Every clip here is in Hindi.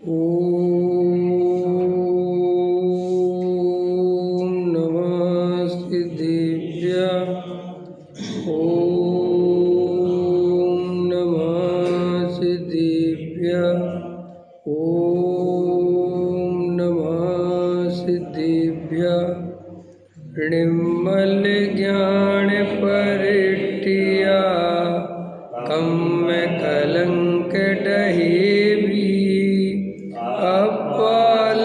ॐ नमः सिद्धेभ्यः। ॐ नमः सिद्धेभ्यः। ॐ नमः सिद्धेभ्यः। निर्मल ज्ञान परिटिया कम कलंक डहेबी। अपाल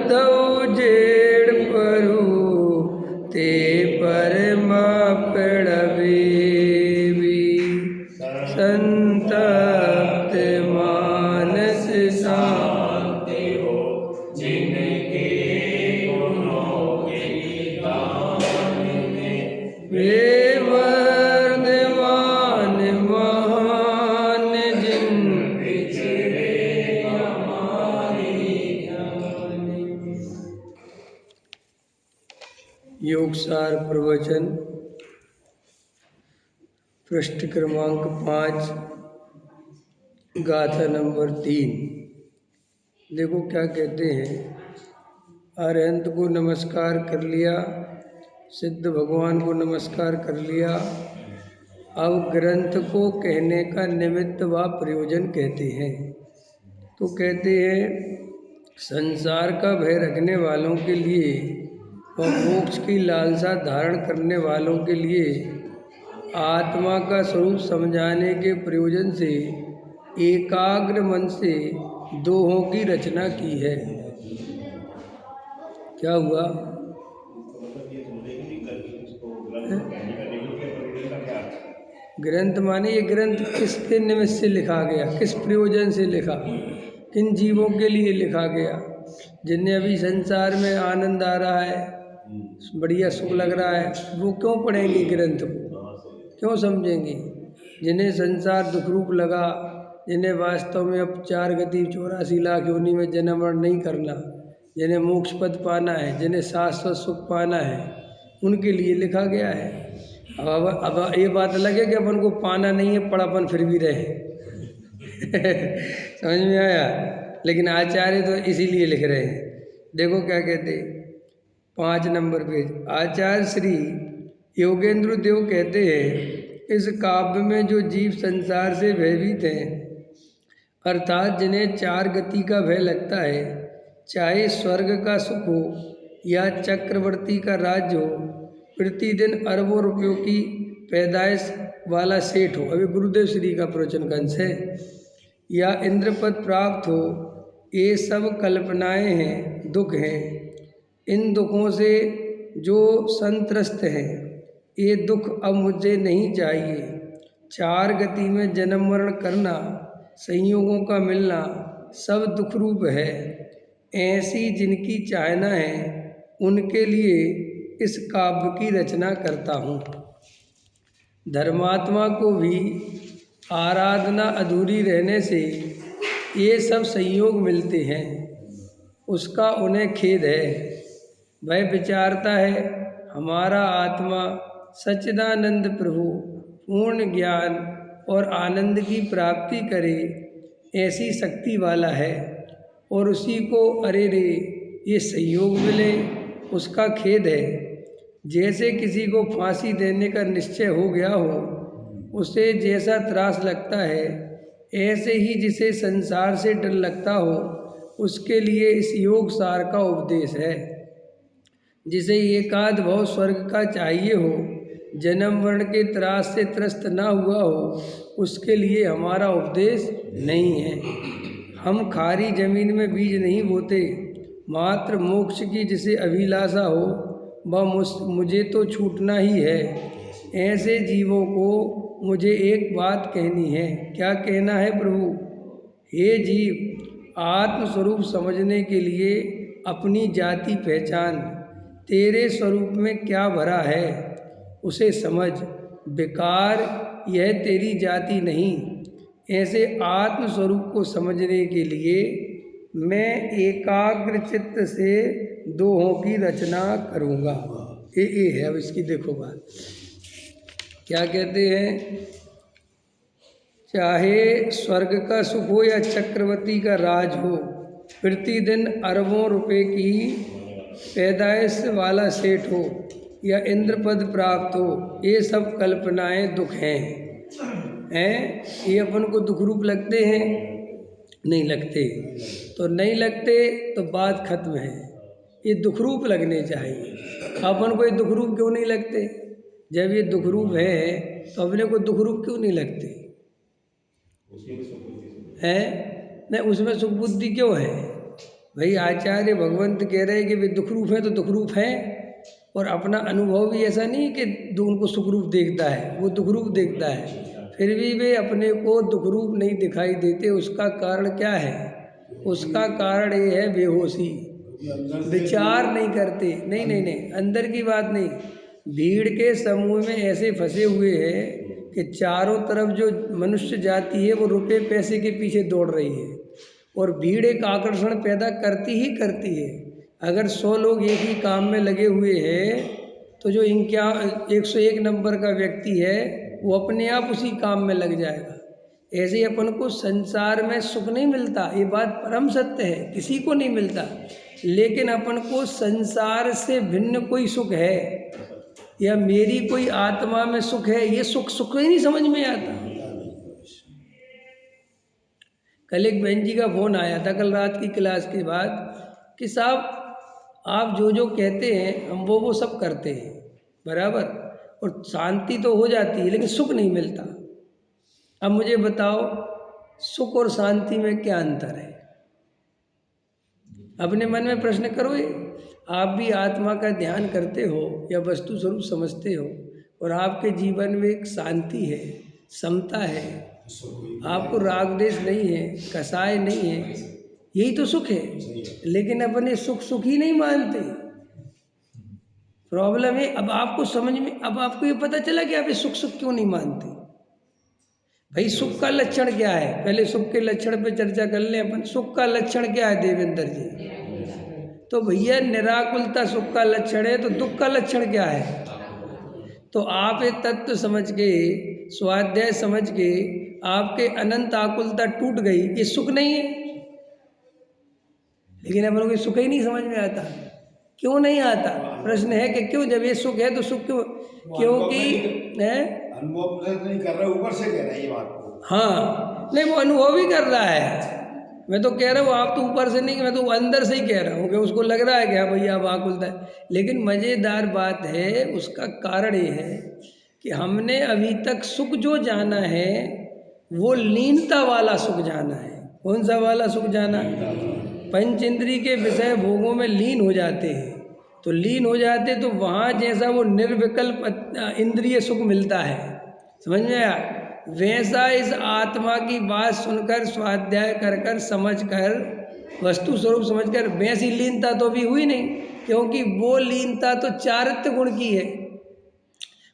दौ जेड़ परु ते परमा पड़बेबी। संतप्त मानस शांति हो जिनके वे वर्धमान महान जिन बिछड़े हमारी ज्ञानी। योगसार प्रवचन पृष्ठ क्रमांक 5 गाथा नंबर 3। देखो क्या कहते हैं। अरहंत को नमस्कार कर लिया, सिद्ध भगवान को नमस्कार कर लिया। अब ग्रंथ को कहने का निमित्त व प्रयोजन कहते हैं। तो कहते हैं संसार का भय रखने वालों के लिए और मोक्ष की लालसा धारण करने वालों के लिए आत्मा का स्वरूप समझाने के प्रयोजन से एकाग्र मन से दोहों की रचना की है। क्या हुआ? ग्रंथ माने ये ग्रंथ किसके निमित्त से लिखा गया, किस प्रयोजन से लिखा, किन जीवों के लिए लिखा गया। जिन्हें अभी संसार में आनंद आ रहा है, बढ़िया सुख लग रहा है, वो क्यों पढ़ेंगे ग्रंथ को, क्यों समझेंगे। जिन्हें संसार दुख रूप लगा, जिन्हें वास्तव में अब 4 गति 84 लाख योनि में जन्म मरण नहीं करना, जिन्हें मोक्ष पद पाना है, जिन्हें शाश्वत सुख पाना है, उनके लिए लिखा गया है। अब ये बात अलग है कि अपन को पाना नहीं है, पढ़ापन फिर भी रहे। समझ में आया? लेकिन आचार्य तो इसीलिए लिख रहे हैं। देखो क्या कहते 5 नंबर पेज। आचार्य श्री योगेंद्र देव कहते हैं इस काव्य में जो जीव संसार से भयभीत हैं, अर्थात जिन्हें 4 गति का भय लगता है, चाहे स्वर्ग का सुख हो या चक्रवर्ती का राज्य हो, प्रतिदिन अरबों रुपयों की पैदाइश वाला सेठ हो, अभी गुरुदेव श्री का प्रवचन का अंश है, या इंद्रपद प्राप्त हो, ये सब कल्पनाएं हैं, दुख हैं। इन दुखों से जो संत्रस्त हैं, ये दुख अब मुझे नहीं चाहिए। 4 गति में जन्म मरण करना, संयोगों का मिलना सब दुख रूप है। ऐसी जिनकी चाहना है उनके लिए इस काव्य की रचना करता हूँ। धर्मात्मा को भी आराधना अधूरी रहने से ये सब संयोग मिलते हैं, उसका उन्हें खेद है। वह विचारता है हमारा आत्मा सच्चिदानंद प्रभु पूर्ण ज्ञान और आनंद की प्राप्ति करे ऐसी शक्ति वाला है, और उसी को अरे रे ये संयोग मिले, उसका खेद है। जैसे किसी को फांसी देने का निश्चय हो गया हो, उसे जैसा त्रास लगता है, ऐसे ही जिसे संसार से डर लगता हो, उसके लिए इस योग सार का उपदेश है। जिसे एकाध भाव स्वर्ग का चाहिए हो, जन्म मरण के त्रास से त्रस्त ना हुआ हो, उसके लिए हमारा उपदेश नहीं है। हम खारी जमीन में बीज नहीं बोते, मात्र मोक्ष की जिसे अभिलाषा हो वह मुझे तो छूटना ही है। ऐसे जीवों को मुझे एक बात कहनी है। क्या कहना है प्रभु? हे जीव, आत्मस्वरूप समझने के लिए अपनी जाति पहचान। तेरे स्वरूप में क्या भरा है उसे समझ। बेकार यह तेरी जाति नहीं। ऐसे आत्मस्वरूप को समझने के लिए मैं एकाग्र चित्त से दोहों की रचना करूँगा। ये है। अब इसकी देखो बात क्या कहते हैं। चाहे स्वर्ग का सुख हो या चक्रवर्ती का राज हो, प्रतिदिन अरबों रुपए की पैदाइश वाला सेठ हो या इंद्रपद प्राप्त हो, ये सब कल्पनाएं दुख हैं। ये अपन को दुख रूप लगते हैं? नहीं लगते। तो नहीं लगते तो बात खत्म है, ये दुख रूप लगने चाहिए। अपन को ये दुख रूप क्यों नहीं लगते? जब ये दुख रूप है तो अपने को दुख रूप क्यों नहीं लगते हैं? नहीं, उसमें सुख बुद्धि क्यों है भाई? आचार्य भगवंत कह रहे हैं कि वे दुख रूप हैं तो दुख रूप हैं, और अपना अनुभव भी ऐसा नहीं कि उनको सुख रूप देखता है, वो दुख रूप देखता है, फिर भी वे अपने को दुख रूप नहीं दिखाई देते। उसका कारण क्या है? उसका कारण ये है बेहोशी, विचार नहीं करते। नहीं नहीं नहीं, अंदर की बात नहीं, भीड़ के समूह में ऐसे फंसे हुए हैं कि चारों तरफ जो मनुष्य जाति है वो रुपए पैसे के पीछे दौड़ रही है, और भीड़ एक आकर्षण पैदा करती ही करती है। अगर 100 लोग एक ही काम में लगे हुए हैं तो जो 101 नंबर का व्यक्ति है वो अपने आप उसी काम में लग जाएगा। ऐसे ही अपन को संसार में सुख नहीं मिलता, ये बात परम सत्य है, किसी को नहीं मिलता। लेकिन अपन को संसार से भिन्न कोई सुख है, या मेरी कोई आत्मा में सुख है, ये सुख ही नहीं समझ में आता। कल एक बहन जी का फोन आया था कल रात की क्लास के बाद कि साहब आप जो जो कहते हैं हम वो सब करते हैं बराबर, और शांति तो हो जाती है लेकिन सुख नहीं मिलता। अब मुझे बताओ सुख और शांति में क्या अंतर है? अपने मन में प्रश्न करो। ये आप भी आत्मा का ध्यान करते हो या वस्तु स्वरूप समझते हो, और आपके जीवन में एक शांति है, समता है, आपको राग देश नहीं है, कसाय नहीं है, यही तो सुख है। लेकिन अपने सुख सुख ही नहीं मानते। प्रॉब्लम है अब आपको समझ में, अब आपको ये पता चला कि आप ये सुख सुख क्यों नहीं मानते। भाई सुख का लक्षण क्या है? पहले सुख के लक्षण पे चर्चा कर लें अपन। सुख का लक्षण क्या है देवेंद्र जी? तो भैया निराकुलता सुख का लक्षण है, तो दुख का लक्षण क्या है? तो आप एक तत्व समझ के, स्वाध्याय समझ के आपके अनंत आकुलता टूट गई, ये सुख नहीं है। लेकिन अपन को सुख ही नहीं समझ में आता। क्यों नहीं आता? प्रश्न है कि क्यों? जब ये सुख है तो सुख क्यों? क्योंकि अनुभव नहीं कर रहा, ऊपर से कह रहा है ये बात को। हाँ, नहीं वो अनुभव ही कर रहा है। मैं तो कह रहा हूँ आप तो ऊपर से नहीं, मैं तो अंदर से ही कह रहा हूँ कि उसको लग रहा है कि हाँ भैया अब आकुलता है। लेकिन मज़ेदार बात है, उसका कारण ये है कि हमने अभी तक सुख जो जाना है वो लीनता वाला सुख जाना है। कौन सा वाला सुख जाना? पंच इंद्री के विषय भोगों में लीन हो जाते हैं। तो लीन हो जाते तो वहाँ जैसा वो निर्विकल्प इंद्रिय सुख मिलता है, समझ में आया? वैसा इस आत्मा की बात सुनकर, स्वाध्याय कर कर, समझ कर, वस्तु स्वरूप समझ कर, वैसी लीनता तो भी हुई नहीं, क्योंकि वो लीनता तो चारित्र्य गुण की है।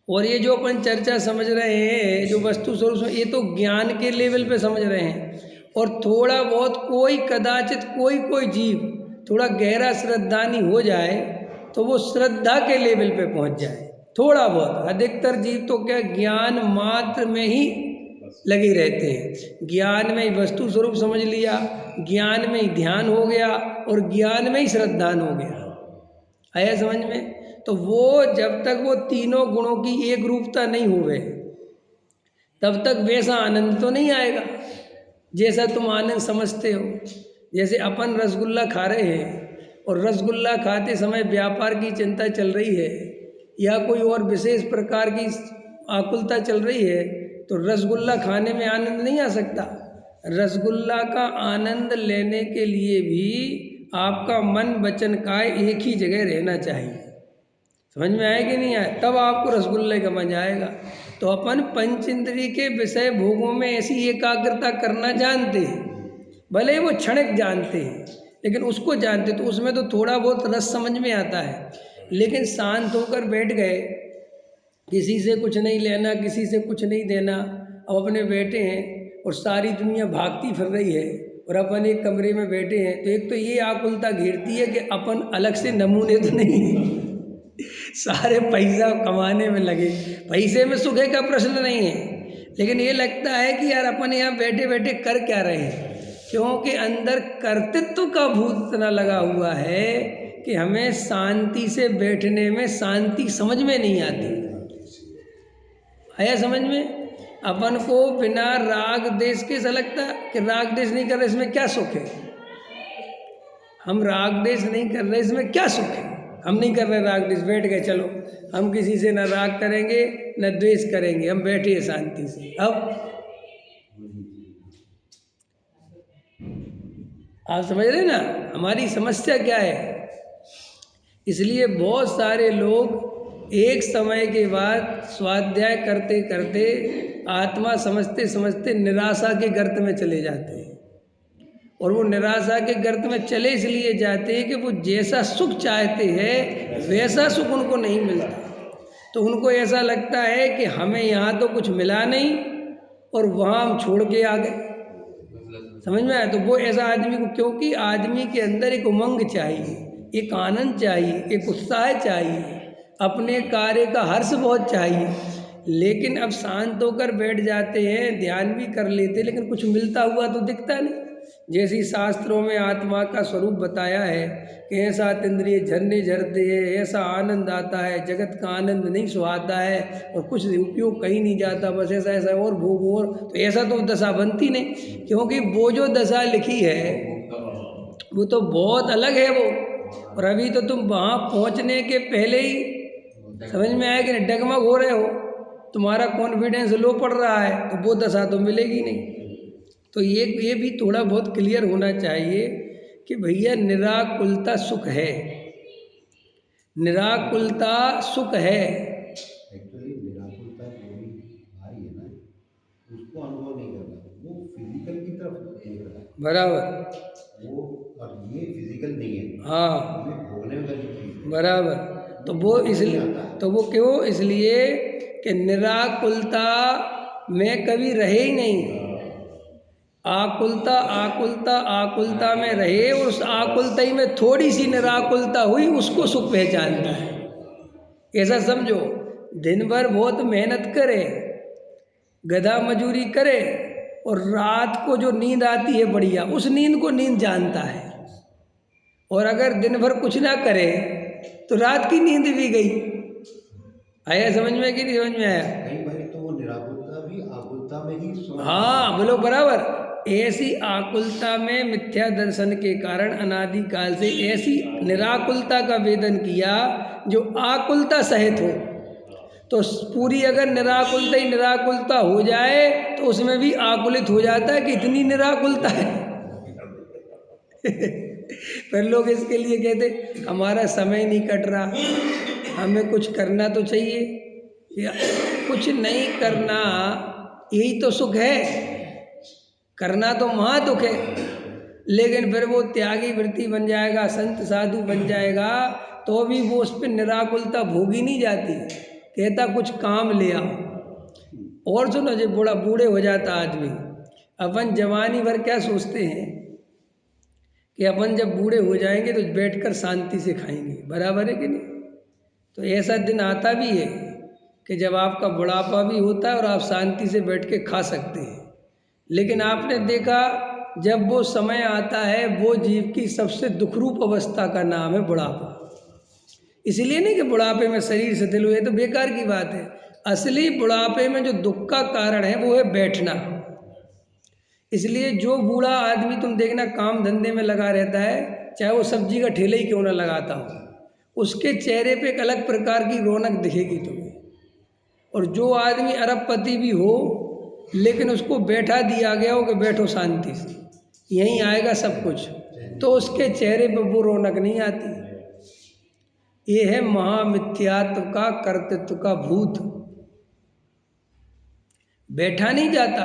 और ये जो अपन चर्चा समझ रहे हैं, जो वस्तु स्वरूप, ये तो ज्ञान के लेवल पे समझ रहे हैं। और थोड़ा बहुत कोई कदाचित कोई जीव थोड़ा गहरा श्रद्धानी हो जाए तो वो श्रद्धा के लेवल पे पहुंच जाए, थोड़ा बहुत। अधिकतर जीव तो क्या ज्ञान मात्र में ही लगे रहते हैं। ज्ञान में ही वस्तु स्वरूप समझ लिया, ज्ञान में ही ध्यान हो गया, और ज्ञान में ही श्रद्धान हो गया। आया समझ में? तो वो जब तक वो तीनों गुणों की एक रूपता नहीं हुए तब तक वैसा आनंद तो नहीं आएगा जैसा तुम आनंद समझते हो। जैसे अपन रसगुल्ला खा रहे हैं और रसगुल्ला खाते समय व्यापार की चिंता चल रही है या कोई और विशेष प्रकार की आकुलता चल रही है, तो रसगुल्ला खाने में आनंद नहीं आ सकता। रसगुल्ला का आनंद लेने के लिए भी आपका मन वचन काय एक ही जगह रहना चाहिए। समझ में आया कि नहीं आया? तब आपको रसगुल्ले का मजा आएगा। तो अपन पंच इंद्रिय के विषय भोगों में ऐसी एकाग्रता करना जानते हैं, भले ही वो क्षणिक जानते हैं, लेकिन उसको जानते, तो उसमें तो थोड़ा बहुत रस समझ में आता है। लेकिन शांत होकर बैठ गए, किसी से कुछ नहीं लेना, किसी से कुछ नहीं देना, अब अपने बैठे हैं और सारी दुनिया भागती फिर रही है और अपन एक कमरे में बैठे हैं, तो एक तो ये आकुलता घेरती है कि अपन अलग से नमूने तो नहीं सारे पैसा कमाने में लगे। पैसे में सुख का प्रश्न नहीं है, लेकिन ये लगता है कि यार अपन यहाँ बैठे बैठे कर क्या रहे हैं। क्योंकि अंदर कर्तृत्व का भूत इतना लगा हुआ है कि हमें शांति से बैठने में शांति समझ में नहीं आती। आया समझ में? अपन को बिना राग देश के ऐसा लगता कि राग देश नहीं कर रहे इसमें क्या सुख है। हम राग देश नहीं कर रहे इसमें क्या सुख है। हम नहीं कर रहे राग देश, बैठ गए, चलो हम किसी से न राग करेंगे न द्वेष करेंगे, हम बैठे शांति से। अब आप समझ रहे ना हमारी समस्या क्या है। इसलिए बहुत सारे लोग एक समय के बाद स्वाध्याय करते करते आत्मा समझते समझते निराशा के गर्त में चले जाते हैं। और वो निराशा के गर्त में चले इसलिए जाते हैं कि वो जैसा सुख चाहते हैं वैसा सुख उनको नहीं मिलता। तो उनको ऐसा लगता है कि हमें यहाँ तो कुछ मिला नहीं और वहाँ हम छोड़ के आ गए। समझ में आया? तो वो ऐसा आदमी को, क्योंकि आदमी के अंदर एक उमंग चाहिए, एक आनंद चाहिए, एक उत्साह चाहिए, अपने कार्य का हर्ष बहुत चाहिए। लेकिन अब शांत होकर बैठ जाते हैं, ध्यान भी कर लेते, लेकिन कुछ मिलता हुआ तो दिखता नहीं। जैसे शास्त्रों में आत्मा का स्वरूप बताया है कि ऐसा इंद्रिय झरने झरते हैं, ऐसा आनंद आता है, जगत का आनंद नहीं सुहाता है और कुछ उपयोग कहीं नहीं जाता, बस ऐसा ऐसा और भोग और। तो ऐसा तो दशा बनती नहीं, क्योंकि वो जो दशा लिखी है वो तो बहुत अलग है वो। और अभी तो तुम वहाँ पहुँचने के पहले ही समझ में आया कि नहीं, डगमग हो रहे हो, तुम्हारा कॉन्फिडेंस लो पड़ रहा है, तो वो दशा तो मिलेगी नहीं। तो ये भी थोड़ा बहुत क्लियर होना चाहिए कि भैया निराकुलता सुख है, निराकुलता सुख है। एक्चुअली निराकुलता जो भी भाई है ना, उसको अनुभव नहीं करना, वो फिजिकल की तरफ देख रहा है। बराबर। वो और ये फिजिकल नहीं है। हाँ ये भोगने वाली चीज है। बराबर। तो वो इसलिए, तो वो क्यों, इसलिए कि निराकुलता में कभी रहे ही नहीं। आकुलता आकुलता आकुलता में रहे, उस आकुलता ही में थोड़ी सी निराकुलता हुई, उसको सुख पहचानता है। ऐसा समझो, दिन भर बहुत मेहनत करे, गधा मजूरी करे, और रात को जो नींद आती है बढ़िया, उस नींद को नींद जानता है। और अगर दिन भर कुछ ना करे तो रात की नींद भी गई। आया समझ में कि नहीं समझ में आया? कई बार तो वो निराकुलता भी आकुलता में ही हाँ बोलो बराबर। ऐसी आकुलता में मिथ्या दर्शन के कारण अनादि काल से ऐसी निराकुलता का वेदन किया जो आकुलता सहित हो। तो पूरी अगर निराकुलता ही निराकुलता हो जाए तो उसमें भी आकुलित हो जाता है कि इतनी निराकुलता है। फिर लोग इसके लिए कहते हमारा समय नहीं कट रहा, हमें कुछ करना तो चाहिए। या कुछ नहीं करना यही तो सुख है, करना तो महा दुख है। लेकिन फिर वो त्यागी वृत्ति बन जाएगा, संत साधु बन जाएगा, तो भी वो उस पर निराकुलता भोगी नहीं जाती। कहता कुछ काम ले आओ। और सुनो, जब बूढ़े हो जाता आदमी, अपन जवानी भर क्या सोचते हैं कि अपन जब बूढ़े हो जाएंगे तो बैठकर शांति से खाएंगे, बराबर है कि नहीं? तो ऐसा दिन आता भी है कि जब आपका बुढ़ापा भी होता है और आप शांति से बैठ के खा सकते हैं। लेकिन आपने देखा जब वो समय आता है, वो जीव की सबसे दुखरूप अवस्था का नाम है बुढ़ापा। इसलिए नहीं कि बुढ़ापे में शरीर शिथिल हुए, तो बेकार की बात है। असली बुढ़ापे में जो दुख का कारण है वो है बैठना। इसलिए जो बूढ़ा आदमी तुम देखना काम धंधे में लगा रहता है, चाहे वो सब्जी का ठेला ही क्यों ना लगाता हो, उसके चेहरे पे एक अलग प्रकार की रौनक दिखेगी तुम्हें। और जो आदमी अरबपति भी हो लेकिन उसको बैठा दिया गया हो कि बैठो शांति से, यहीं आएगा सब कुछ, तो उसके चेहरे पर वो रौनक नहीं आती। ये है महामिथ्यात्व का, कर्तृत्व का भूत। बैठा नहीं जाता।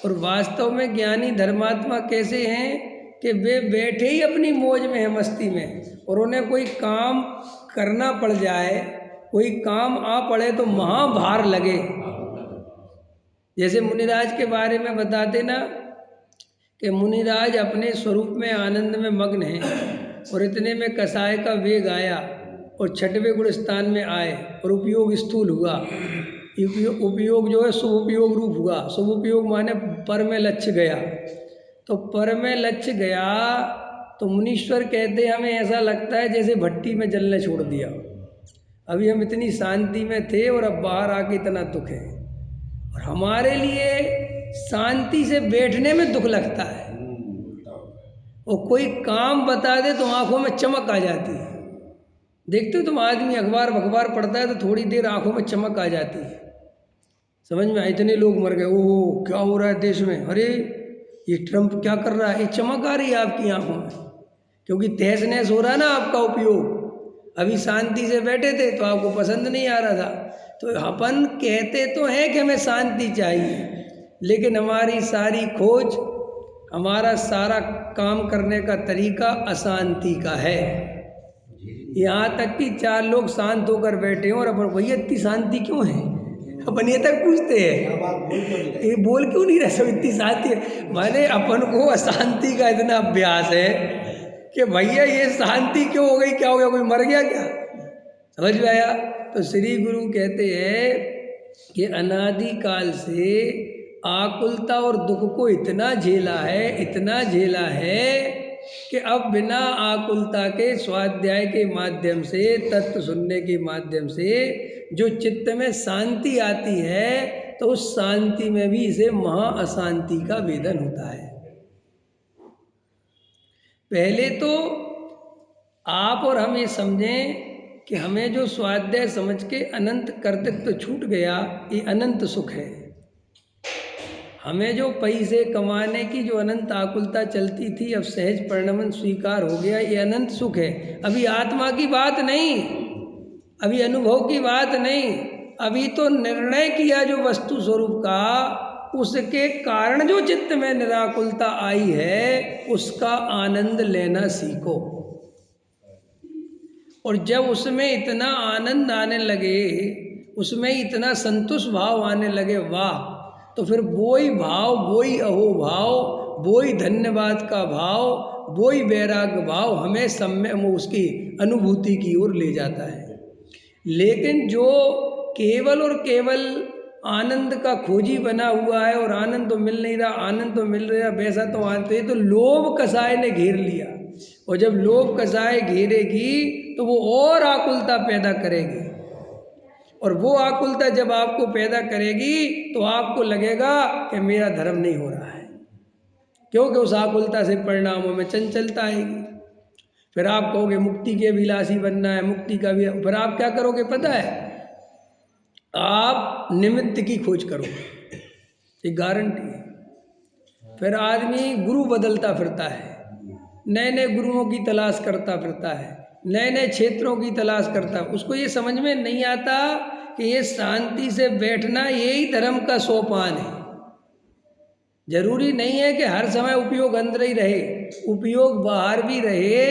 और वास्तव में ज्ञानी धर्मात्मा कैसे हैं कि वे बैठे ही अपनी मौज में है, मस्ती में, और उन्हें कोई काम करना पड़ जाए, कोई काम आ पड़े तो महाभार लगे। जैसे मुनिराज के बारे में बताते ना कि मुनिराज अपने स्वरूप में आनंद में मग्न हैं, और इतने में कसाय का वेग आया और छठवें गुण स्थान में आए और उपयोग स्थूल हुआ। उपयोग जो है शुभ उपयोग रूप हुआ। शुभ उपयोग माने पर में लक्ष्य गया, तो पर में लक्ष्य गया तो मुनीश्वर कहते हमें ऐसा लगता है जैसे भट्टी में जलने छोड़ दिया। अभी हम इतनी शांति में थे और अब बाहर आके इतना दुख है। और हमारे लिए शांति से बैठने में दुख लगता है, और कोई काम बता दे तो आंखों में चमक आ जाती है। देखते हो तुम, आदमी अखबार पढ़ता है तो थोड़ी देर आंखों में चमक आ जाती है, समझ में इतने लोग मर गए, ओह क्या हो रहा है देश में, अरे ये ट्रम्प क्या कर रहा है, ये चमक आ रही है आपकी आंखों में, क्योंकि तहस नहस हो रहा है ना आपका उपयोग। अभी शांति से बैठे थे तो आपको पसंद नहीं आ रहा था। तो अपन कहते तो हैं कि हमें शांति चाहिए, लेकिन हमारी सारी खोज, हमारा सारा काम करने का तरीका अशांति का है। यहाँ तक कि 4 लोग शांत होकर बैठे हैं और अपन भैया इतनी शांति क्यों है, अपन ये तक पूछते हैं, ये बोल क्यों नहीं रहे सब इतनी शांति है। माने अपन को अशांति का इतना अभ्यास है कि भैया ये शांति क्यों हो गई, क्या हो गया, कोई मर गया क्या, समझ में आया। तो श्री गुरु कहते हैं कि अनादि काल से आकुलता और दुख को इतना झेला है कि अब बिना आकुलता के स्वाध्याय के माध्यम से, तत्व सुनने के माध्यम से जो चित्त में शांति आती है, तो उस शांति में भी इसे महा अशांति का वेदन होता है। पहले तो आप और हम ये समझें कि हमें जो स्वाध्याय समझ के अनंत कर्तृत्व छूट गया, ये अनंत सुख है। हमें जो पैसे कमाने की जो अनंत आकुलता चलती थी, अब सहज परिणमन स्वीकार हो गया, ये अनंत सुख है। अभी आत्मा की बात नहीं, अभी अनुभव की बात नहीं, अभी तो निर्णय किया जो वस्तु स्वरूप का, उसके कारण जो चित्त में निराकुलता आई है, उसका आनंद लेना सीखो। और जब उसमें इतना आनंद आने लगे, उसमें इतना संतुष्ट भाव आने लगे, वाह, तो फिर वही भाव, वही अहोभाव, वही धन्यवाद का भाव, वही वैराग्य भाव हमें सम्य उसकी अनुभूति की ओर ले जाता है। लेकिन जो केवल और केवल आनंद का खोजी बना हुआ है और आनंद तो मिल नहीं रहा, आनंद तो मिल रहा, वैसा तो आनंद, ये तो लोभ कसाय ने घेर लिया। और जब लोभ कसाय घेरेगी तो वो और आकुलता पैदा करेगी, और वो आकुलता जब आपको पैदा करेगी तो आपको लगेगा कि मेरा धर्म नहीं हो रहा है, क्योंकि उस आकुलता से परिणामों में चंचलता आएगी। फिर आप कहोगे मुक्ति के अभिलाषी बनना है, मुक्ति का भी, फिर आप क्या करोगे पता है, आप निमित्त की खोज करोगे, ये गारंटी है। फिर आदमी गुरु बदलता फिरता है, नए नए गुरुओं की तलाश करता फिरता है, नए नए क्षेत्रों की तलाश करता है। उसको ये समझ में नहीं आता कि ये शांति से बैठना यही धर्म का सोपान है। जरूरी नहीं है कि हर समय उपयोग अंदर ही रहे, उपयोग बाहर भी रहे,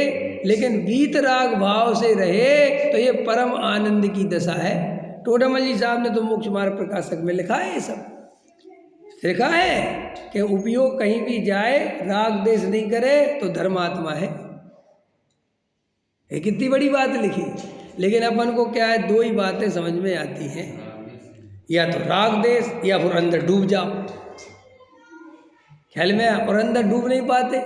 लेकिन वीतराग भाव से रहे तो ये परम आनंद की दशा है। टोडामल जी साहब ने तो मोक्ष मार्ग प्रकाशक में लिखा है, ये सब लिखा है कि उपयोग कहीं भी जाए, राग देश नहीं करे तो धर्मात्मा है। ये कितनी बड़ी बात लिखी। लेकिन अपन को क्या है, 2 ही बातें समझ में आती हैं, या तो राग देश या फिर अंदर डूब जाओ ख्याल में, और अंदर डूब नहीं पाते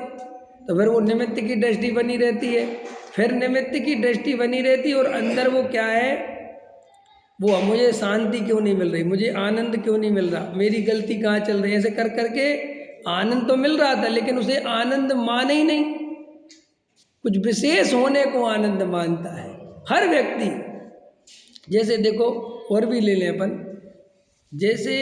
तो फिर वो निमित्त की दृष्टि बनी रहती है, फिर निमित्त की दृष्टि बनी रहती है, और अंदर वो क्या है, वो मुझे शांति क्यों नहीं मिल रही, मुझे आनंद क्यों नहीं मिल रहा, मेरी गलती कहाँ चल रही है। ऐसे कर करके आनंद तो मिल रहा था, लेकिन उसे आनंद माने ही नहीं, कुछ विशेष होने को आनंद मानता है हर व्यक्ति। जैसे देखो, और भी ले लें अपन, जैसे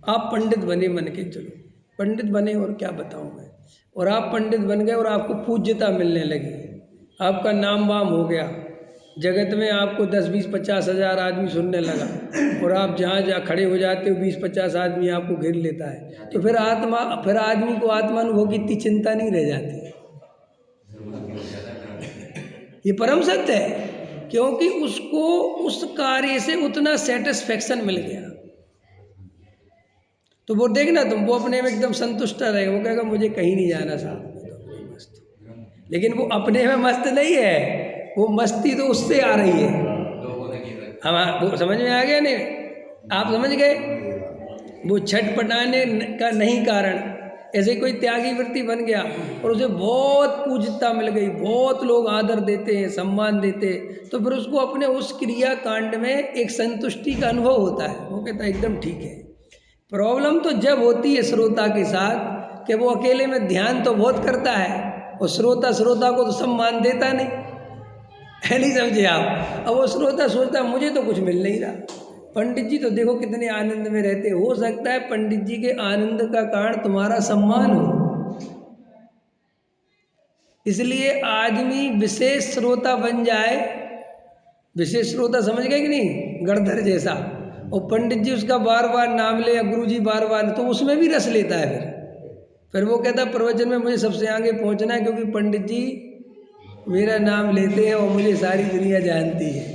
आप पंडित बने, मन के चलो पंडित बने, और क्या बताऊं मैं, और आप पंडित बन गए और आपको पूज्यता मिलने लगी, आपका नाम वाम हो गया, जगत में आपको 10, 20, 50 हज़ार आदमी सुनने लगा, और आप जहाँ खड़े हो जाते हो 20, 50 आदमी आपको घेर लेता है, तो फिर आदमी को आत्मानुभव की इतनी चिंता नहीं रह जाती। ये परम सत्य है, क्योंकि उसको उस कार्य से उतना सेटिस्फेक्शन मिल गया। तो वो देखना तुम, वो अपने में एकदम संतुष्ट रहेगा, वो कहेगा मुझे कहीं नहीं जाना साहब, मस्त। लेकिन वो अपने में मस्त नहीं है, वो मस्ती तो उससे आ रही है। हम वो समझ में आ गया नहीं, आप समझ गए। वो छटपटाने का नहीं कारण, ऐसे कोई त्यागी वृत्ति बन गया और उसे बहुत पूज्यता मिल गई, बहुत लोग आदर देते हैं, सम्मान देते हैं, तो फिर उसको अपने उस क्रिया कांड में एक संतुष्टि का अनुभव होता है, वो कहता है एकदम ठीक है। प्रॉब्लम तो जब होती है श्रोता के साथ कि वो अकेले में ध्यान तो बहुत करता है और श्रोता को तो सम्मान देता नहीं है, नहीं समझे आप। अब वो श्रोता सोचता है मुझे तो कुछ मिल नहीं रहा। पंडित जी तो देखो कितने आनंद में रहते, हो सकता है पंडित जी के आनंद का कारण तुम्हारा सम्मान हो, इसलिए आदमी विशेष श्रोता बन जाए। विशेष श्रोता समझ गए कि नहीं, गणधर जैसा, और पंडित जी उसका बार बार नाम ले या गुरु जी बार बार, तो उसमें भी रस लेता है। फिर वो कहता है प्रवचन में मुझे सबसे आगे पहुंचना है क्योंकि पंडित जी मेरा नाम लेते हैं और मुझे सारी दुनिया जानती है।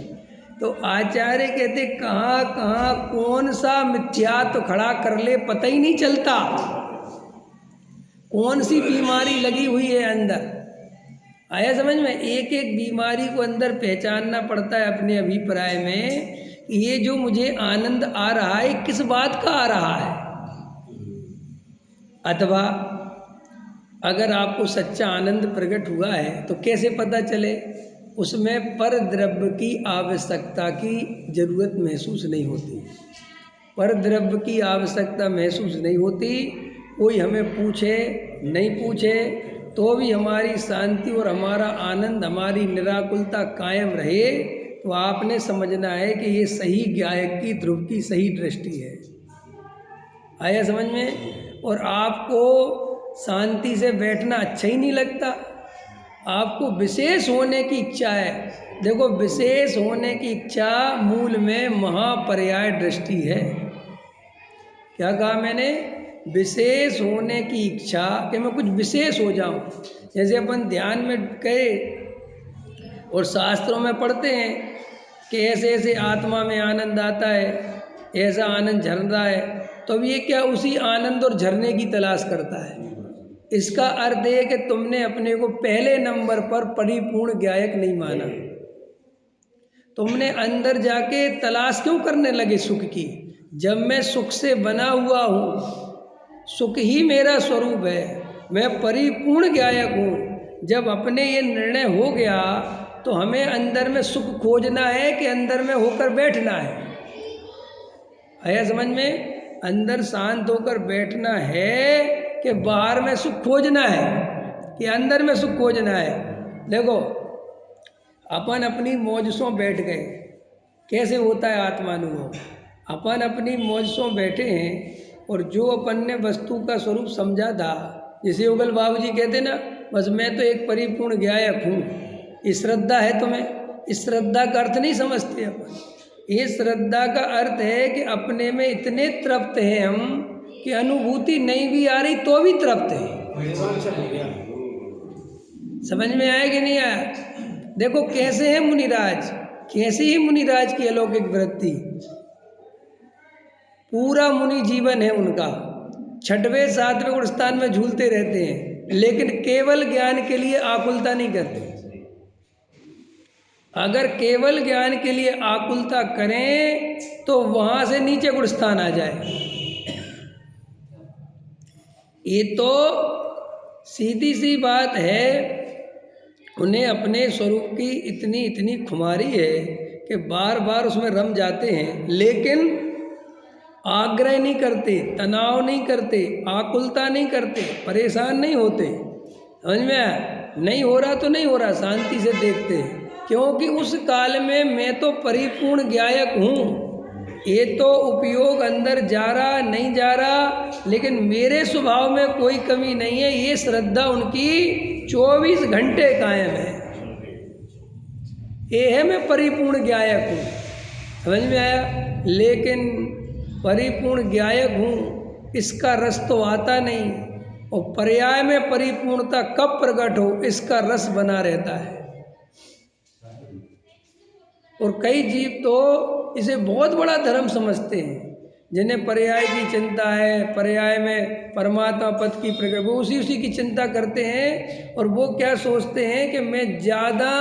तो आचार्य कहते कहाँ कहाँ कौन सा मिथ्यात्व खड़ा कर ले पता ही नहीं चलता, कौन सी बीमारी लगी हुई है अंदर। आया समझ में? एक एक बीमारी को अंदर पहचानना पड़ता है अपने अभिप्राय में, ये जो मुझे आनंद आ रहा है किस बात का आ रहा है। अथवा अगर आपको सच्चा आनंद प्रकट हुआ है तो कैसे पता चले, उसमें पर द्रव्य की आवश्यकता की जरूरत महसूस नहीं होती, पर द्रव्य की आवश्यकता महसूस नहीं होती। कोई हमें पूछे नहीं पूछे तो भी हमारी शांति और हमारा आनंद, हमारी निराकुलता कायम रहे, तो आपने समझना है कि ये सही गायक की ध्रुव की सही दृष्टि है। आया समझ में? और आपको शांति से बैठना अच्छा ही नहीं लगता, आपको विशेष होने की इच्छा है। देखो, विशेष होने की इच्छा मूल में महापर्याय दृष्टि है। क्या कहा मैंने? विशेष होने की इच्छा, कि मैं कुछ विशेष हो जाऊं। जैसे अपन ध्यान में गए और शास्त्रों में पढ़ते हैं कि ऐसे ऐसे आत्मा में आनंद आता है, ऐसा आनंद झर रहा है, तो अब ये क्या उसी आनंद और झरने की तलाश करता है। इसका अर्थ है कि तुमने अपने को पहले नंबर पर परिपूर्ण गायक नहीं माना। तुमने अंदर जाके तलाश क्यों करने लगे सुख की? जब मैं सुख से बना हुआ हूँ, सुख ही मेरा स्वरूप है, मैं परिपूर्ण गायक हूँ। जब अपने ये निर्णय हो गया तो हमें अंदर में सुख खोजना है कि अंदर में होकर बैठना है। आया समझ में? अंदर शांत होकर बैठना है कि बाहर में सुख खोजना है, कि अंदर में सुख खोजना है। देखो, अपन अपनी मौजसों बैठ गए, कैसे होता है आत्मानुभव? अपन अपनी मौजसों बैठे हैं और जो अपन ने वस्तु का स्वरूप समझा था, जैसे उगल बाबू जी कहते ना, बस मैं तो एक परिपूर्ण गायक हूँ। इस श्रद्धा है तुम्हें, इस श्रद्धा का अर्थ नहीं समझते अपन। ये श्रद्धा का अर्थ है कि अपने में इतने तृप्त हैं हम कि अनुभूति नहीं भी आ रही तो भी तृप्त है। समझ में आया कि नहीं आया? देखो कैसे है मुनिराज, कैसे ही मुनिराज की अलौकिक वृत्ति, पूरा मुनि जीवन है उनका, 6वें 7वें गुण स्थान में झूलते रहते हैं, लेकिन केवल ज्ञान के लिए आकुलता नहीं करते। अगर केवल ज्ञान के लिए आकुलता करें तो वहां से नीचे गुण स्थान आ जाए। ये तो सीधी सी बात है, उन्हें अपने स्वरूप की इतनी इतनी खुमारी है कि बार बार उसमें रम जाते हैं, लेकिन आग्रह नहीं करते, तनाव नहीं करते, आकुलता नहीं करते, परेशान नहीं होते। समझ में आया? नहीं हो रहा तो नहीं हो रहा, शांति से देखते हैं, क्योंकि उस काल में मैं तो परिपूर्ण गायक हूँ। ये तो उपयोग अंदर जा रहा नहीं जा रहा, लेकिन मेरे स्वभाव में कोई कमी नहीं है। ये श्रद्धा उनकी 24 घंटे कायम है। ये है मैं परिपूर्ण गायक हूँ। समझ में आया? लेकिन परिपूर्ण गायक हूँ इसका रस तो आता नहीं, और पर्याय में परिपूर्णता कब प्रकट हो इसका रस बना रहता है। और कई जीव तो इसे बहुत बड़ा धर्म समझते हैं, जिन्हें पर्याय की चिंता है, पर्याय में परमात्मा पद की प्रकट, वो उसी की चिंता करते हैं। और वो क्या सोचते हैं कि मैं ज़्यादा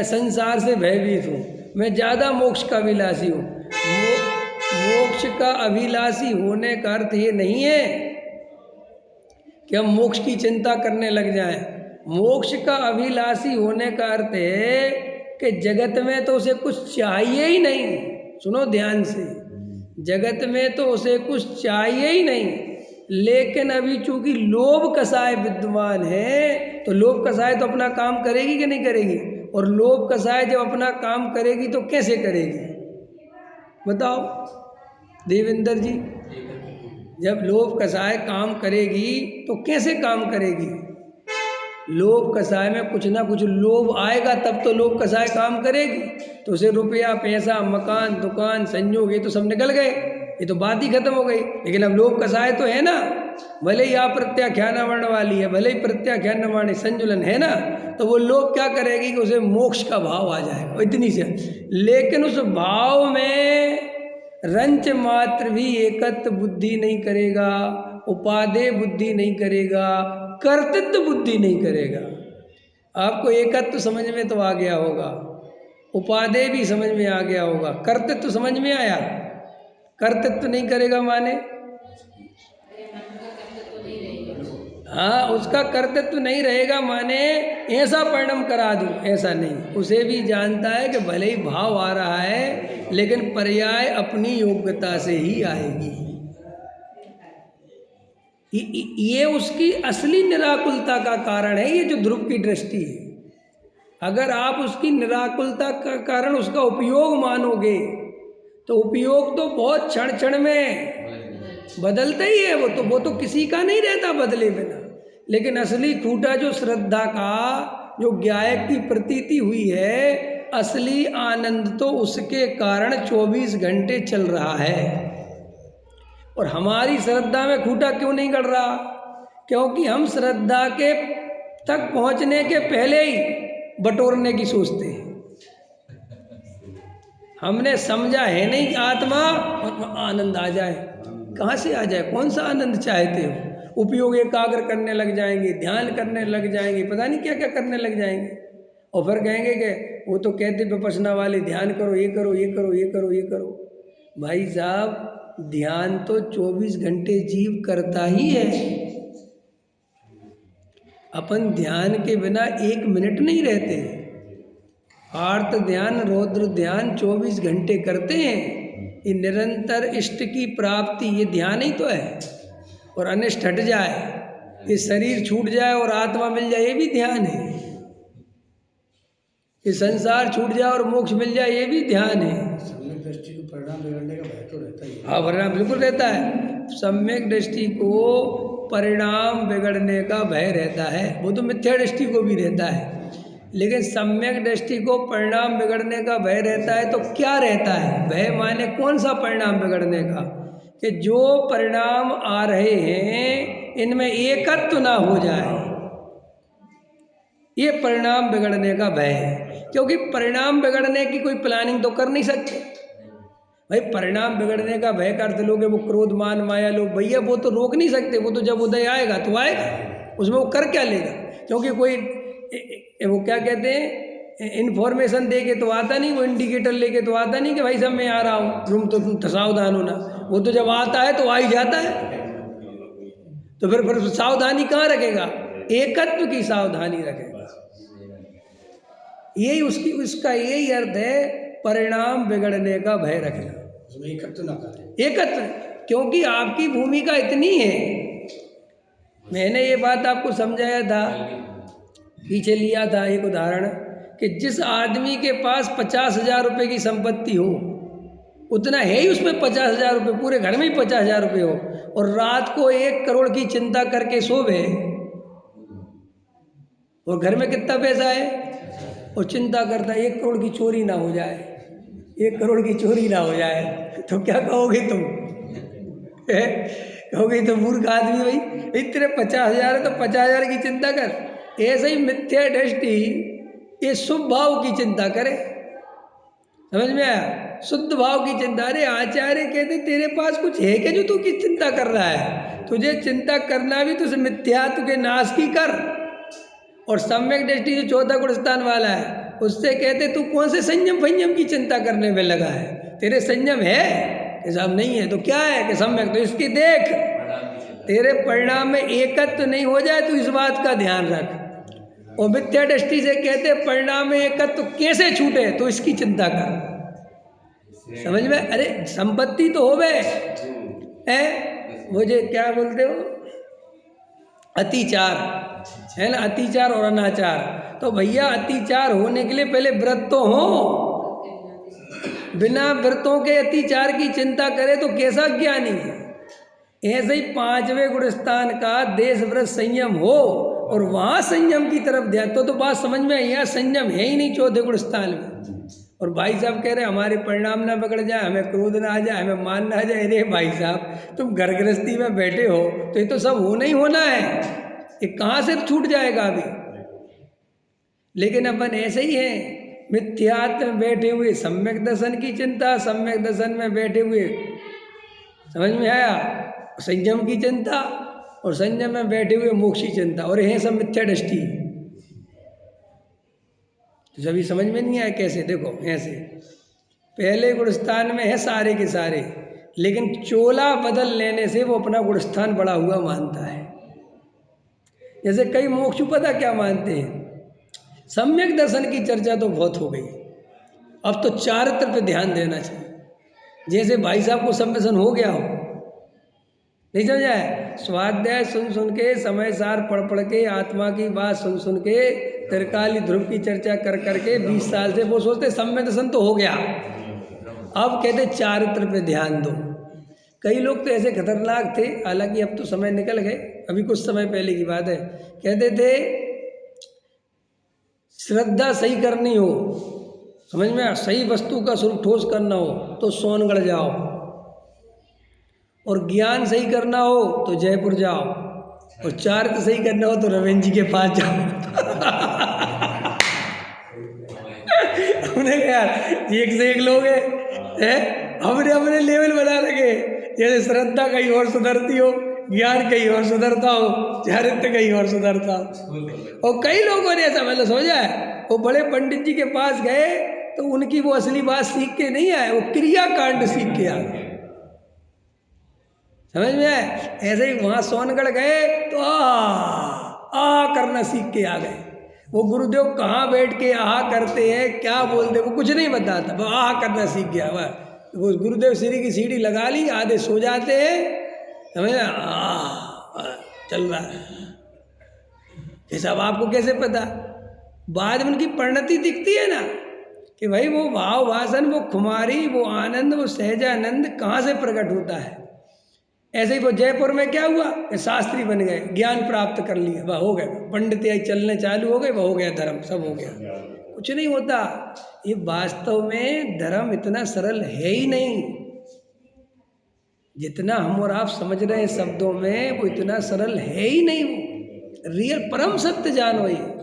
संसार से भयभीत हूँ, मैं ज़्यादा मोक्ष का विलासी हूँ। वो मोक्ष का अभिलाषी होने का अर्थ ये नहीं है कि हम मोक्ष की चिंता करने लग जाएं। मोक्ष का अभिलाषी होने का अर्थ है कि जगत में तो उसे कुछ चाहिए ही नहीं। सुनो ध्यान से, जगत में तो उसे कुछ चाहिए ही नहीं, लेकिन अभी चूंकि लोभ कसाय विद्यमान है, तो लोभ कसाय तो अपना काम करेगी कि नहीं करेगी? और लोभ कसाय जब अपना काम करेगी तो कैसे करेगी बताओ देवेंद्र जी? जब लोभ कसाय काम करेगी तो कैसे काम करेगी? लोभ कसाय में कुछ ना कुछ लोभ आएगा तब तो लोभ कसाय काम करेगी। तो उसे रुपया, पैसा, मकान, दुकान, संयोग, ये तो सब निकल गए, ये तो बात ही खत्म हो गई। लेकिन अब लोभ कसाय तो है ना, भले ही आप प्रत्याख्यान वर्ण वाली है, भले ही प्रत्याख्यान वाणी संजुलन है ना, तो वो लोभ क्या करेगी कि उसे मोक्ष का भाव आ जाएगा इतनी से। लेकिन उस भाव में रंच मात्र भी एकत्व बुद्धि नहीं करेगा, उपादेय बुद्धि नहीं करेगा, कर्तृत्व बुद्धि नहीं करेगा। आपको एकत्व समझ में तो आ गया होगा, उपादेय भी समझ में आ गया होगा, कर्तृत्व समझ में आया? कर्तृत्व नहीं करेगा माने हाँ, उसका कर्तृत्व नहीं रहेगा माने ऐसा परिणाम करा दूं, ऐसा नहीं। उसे भी जानता है कि भले ही भाव आ रहा है लेकिन पर्याय अपनी योग्यता से ही आएगी। ये उसकी असली निराकुलता का कारण है, ये जो ध्रुव की दृष्टि है। अगर आप उसकी निराकुलता का कारण उसका उपयोग मानोगे तो उपयोग तो बहुत क्षण क्षण में बदलता ही है, वो तो किसी का नहीं रहता बदले बिना। लेकिन असली खूंटा जो श्रद्धा का, जो गायक की प्रतीति हुई है, असली आनंद तो उसके कारण 24 घंटे चल रहा है। और हमारी श्रद्धा में खूंटा क्यों नहीं गड़ रहा? क्योंकि हम श्रद्धा के तक पहुंचने के पहले ही बटोरने की सोचते हैं। हमने समझा है नहीं आत्मा और आनंद आ जाए। कहाँ से आ जाए? कौन सा आनंद चाहते हो? उपयोग एकाग्र करने लग जाएंगे, ध्यान करने लग जाएंगे, पता नहीं क्या क्या करने लग जाएंगे, और फिर कहेंगे कि वो तो कहते विपश्यना वाले ध्यान करो, ये करो, ये करो, ये करो, ये करो। भाई साहब, ध्यान तो 24 घंटे जीव करता ही है। अपन ध्यान के बिना 1 मिनट नहीं रहते। आर्त ध्यान, रौद्र ध्यान 24 घंटे करते हैं। ये निरंतर इष्ट की प्राप्ति, ये ध्यान ही तो है। और अनिष्ट हट जाए, ये शरीर छूट जाए और आत्मा मिल जाए, ये भी ध्यान है। ये संसार छूट जाए और मोक्ष मिल जाए, ये भी ध्यान है। सम्यक दृष्टि को परिणाम बिगड़ने का भय तो रहता ही है। हाँ, परिणाम बिल्कुल रहता है। सम्यक दृष्टि को परिणाम बिगड़ने का भय रहता है, वो तो मिथ्या दृष्टि को भी रहता है। लेकिन सम्यक दृष्टि को परिणाम बिगड़ने का भय रहता है तो क्या रहता है? भय माने कौन सा परिणाम बिगड़ने का? कि जो परिणाम आ रहे हैं इनमें एकत्व ना हो जाए, ये परिणाम बिगड़ने का भय है। क्योंकि परिणाम बिगड़ने की कोई प्लानिंग तो कर नहीं सकते भाई। परिणाम बिगड़ने का भय का अर्थ लोग वो क्रोध, मान, माया, लोग, भैया वो तो रोक नहीं सकते। वो तो जब उदय आएगा तो आएगा, उसमें वो कर क्या लेगा? क्योंकि कोई वो क्या कहते हैं, इन्फॉर्मेशन दे के तो आता नहीं, वो इंडिकेटर लेके तो आता नहीं कि भाई सब मैं आ रहा हूँ, तुम सावधान होना। वो तो जब आता है तो आ ही जाता है। तो फिर सावधानी कहाँ रखेगा? एकत्व की सावधानी रखेगा। यही उसका यही अर्थ है, परिणाम बिगड़ने का भय रखना। उसमें एकत्व ना करें। एकत्व, क्योंकि आपकी भूमिका इतनी है। मैंने ये बात आपको समझाया था, पीछे लिया था एक उदाहरण, कि जिस आदमी के पास 50,000 रुपये की संपत्ति हो, उतना है ही उसमें 50,000 रुपये, पूरे घर में ही 50,000 रुपये हो, और रात को 1 करोड़ की चिंता करके सोवे, और घर में कितना पैसा है, और चिंता करता है 1 करोड़ की चोरी ना हो जाए, 1 करोड़ की चोरी ना हो जाए, तो क्या कहोगे तुम? कहोगे तो मूर्ख आदमी, भाई इतने 50,000 है तो 50,000 की चिंता कर। ऐसे ही मिथ्या दृष्टि ये शुभ भाव की चिंता करे। समझ में आया? शुद्ध भाव की चिंता। अरे आचार्य कहते तेरे पास कुछ है क्या जो तू की चिंता कर रहा है? तुझे चिंता करना भी तो मिथ्यात्व के नाश की कर। और सम्यक दृष्टि जो 14 गुण स्थान वाला है, उससे कहते तू कौन से संयम फंयम की चिंता करने में लगा है? तेरे संयम है? कि साहब नहीं है तो क्या है कि सम्यक, तो इसकी देख तेरे परिणाम में एकत्व नहीं हो जाए तो इस बात का ध्यान रख। और मिथ्या दृष्टि से कहते परिणाम में एकत्व कैसे छूटे, तो इसकी चिंता कर। समझ में? अरे संपत्ति तो होवे है, मुझे क्या बोलते हो अतिचार है ना, अतिचार और अनाचार। तो भैया अतिचार होने के लिए पहले व्रत तो हो, बिना व्रतों के अतिचार की चिंता करे तो कैसा ज्ञानी है। ऐसे ही 5वें गुण स्थान का देश व्रत संयम हो और वहाँ संयम की तरफ ध्यान, तो बात समझ में आई। यहाँ संयम है ही नहीं 4थे गुण स्थान में। और भाई साहब कह रहे हमारे परिणाम ना बिगड़ जाए, हमें क्रोध ना आ जाए, हमें मान ना आ जाए। अरे भाई साहब तुम घर गृहस्थी में बैठे हो तो ये तो सब होना ही होना है, ये कहाँ से छूट जाएगा अभी। लेकिन अपन ऐसे ही हैं, मिथ्यात्व में बैठे हुए सम्यक दर्शन की चिंता, सम्यक दर्शन में बैठे हुए समझ में आया संयम की चिंता, और संयम में बैठे हुए मोक्ष की चिंता, और यह सब मिथ्या दृष्टि। तो जब ये समझ में नहीं आया कैसे, देखो ऐसे पहले गुणस्थान में है सारे के सारे, लेकिन चोला बदल लेने से वो अपना गुणस्थान बड़ा हुआ मानता है। जैसे कई मोक्षु पता क्या मानते हैं, सम्यक दर्शन की चर्चा तो बहुत हो गई, अब तो चारित्र पे ध्यान देना चाहिए। जैसे भाई साहब को सम्यक दर्शन हो गया हो, नहीं समझा है, स्वाध्याय सुन सुन के, समय सार पढ़ पढ़ के, आत्मा की बात सुन सुन के, त्रिकाली ध्रुव की चर्चा कर करके 20 साल से वो सोचते सम्यक दर्शन तो हो गया, अब कहते चारित्र पे ध्यान दो। कई लोग तो ऐसे खतरनाक थे, हालांकि अब तो समय निकल गए, अभी कुछ समय पहले की बात है, कहते थे श्रद्धा सही करनी हो, समझ में, सही वस्तु का स्वरूप ठोस करना हो तो सोनगढ़ जाओ, और ज्ञान सही करना हो तो जयपुर जाओ, और चारित्र सही करना हो तो रविंद्र जी के पास जाओ। हमने कहा यार एक से एक लोग हैं, हमने अपने लेवल बना रखे, जैसे श्रद्धा कहीं और सुधरती हो, ज्ञान कहीं और सुधरता हो, चारित्र कहीं और सुधरता हो। और कई लोगों ने ऐसा मतलब सोचा है, वो बड़े पंडित जी के पास गए तो उनकी वो असली बात सीख के नहीं आए, वो क्रिया कांड सीख के आ गए, समझ में आए। ऐसे ही वहाँ सोनगढ़ गए तो आ करना सीख के आ गए। वो गुरुदेव कहाँ बैठ के आहा करते हैं, क्या बोलते, वो कुछ नहीं बताता, वो आहा करना सीख गया। वह वो गुरुदेव श्री की सीढ़ी लगा ली, आधे सो जाते हैं, समझ चल रहा है। ये सब आपको कैसे पता, बाद में उनकी परिणति दिखती है ना, कि भाई वो भाव वासन, वो खुमारी, वो आनंद, वो सहजानंद कहाँ से प्रकट होता है। ऐसे ही वो जयपुर में क्या हुआ, शास्त्री बन गए, ज्ञान प्राप्त कर लिया, वह हो गए, पंडित आई चलने चालू हो गए, वह हो गया धर्म, सब हो गया। कुछ नहीं होता, ये वास्तव में धर्म इतना सरल है ही नहीं, जितना हम और आप समझ रहे हैं शब्दों में, वो इतना सरल है ही नहीं। वो रियल परम सत्य जानो ये।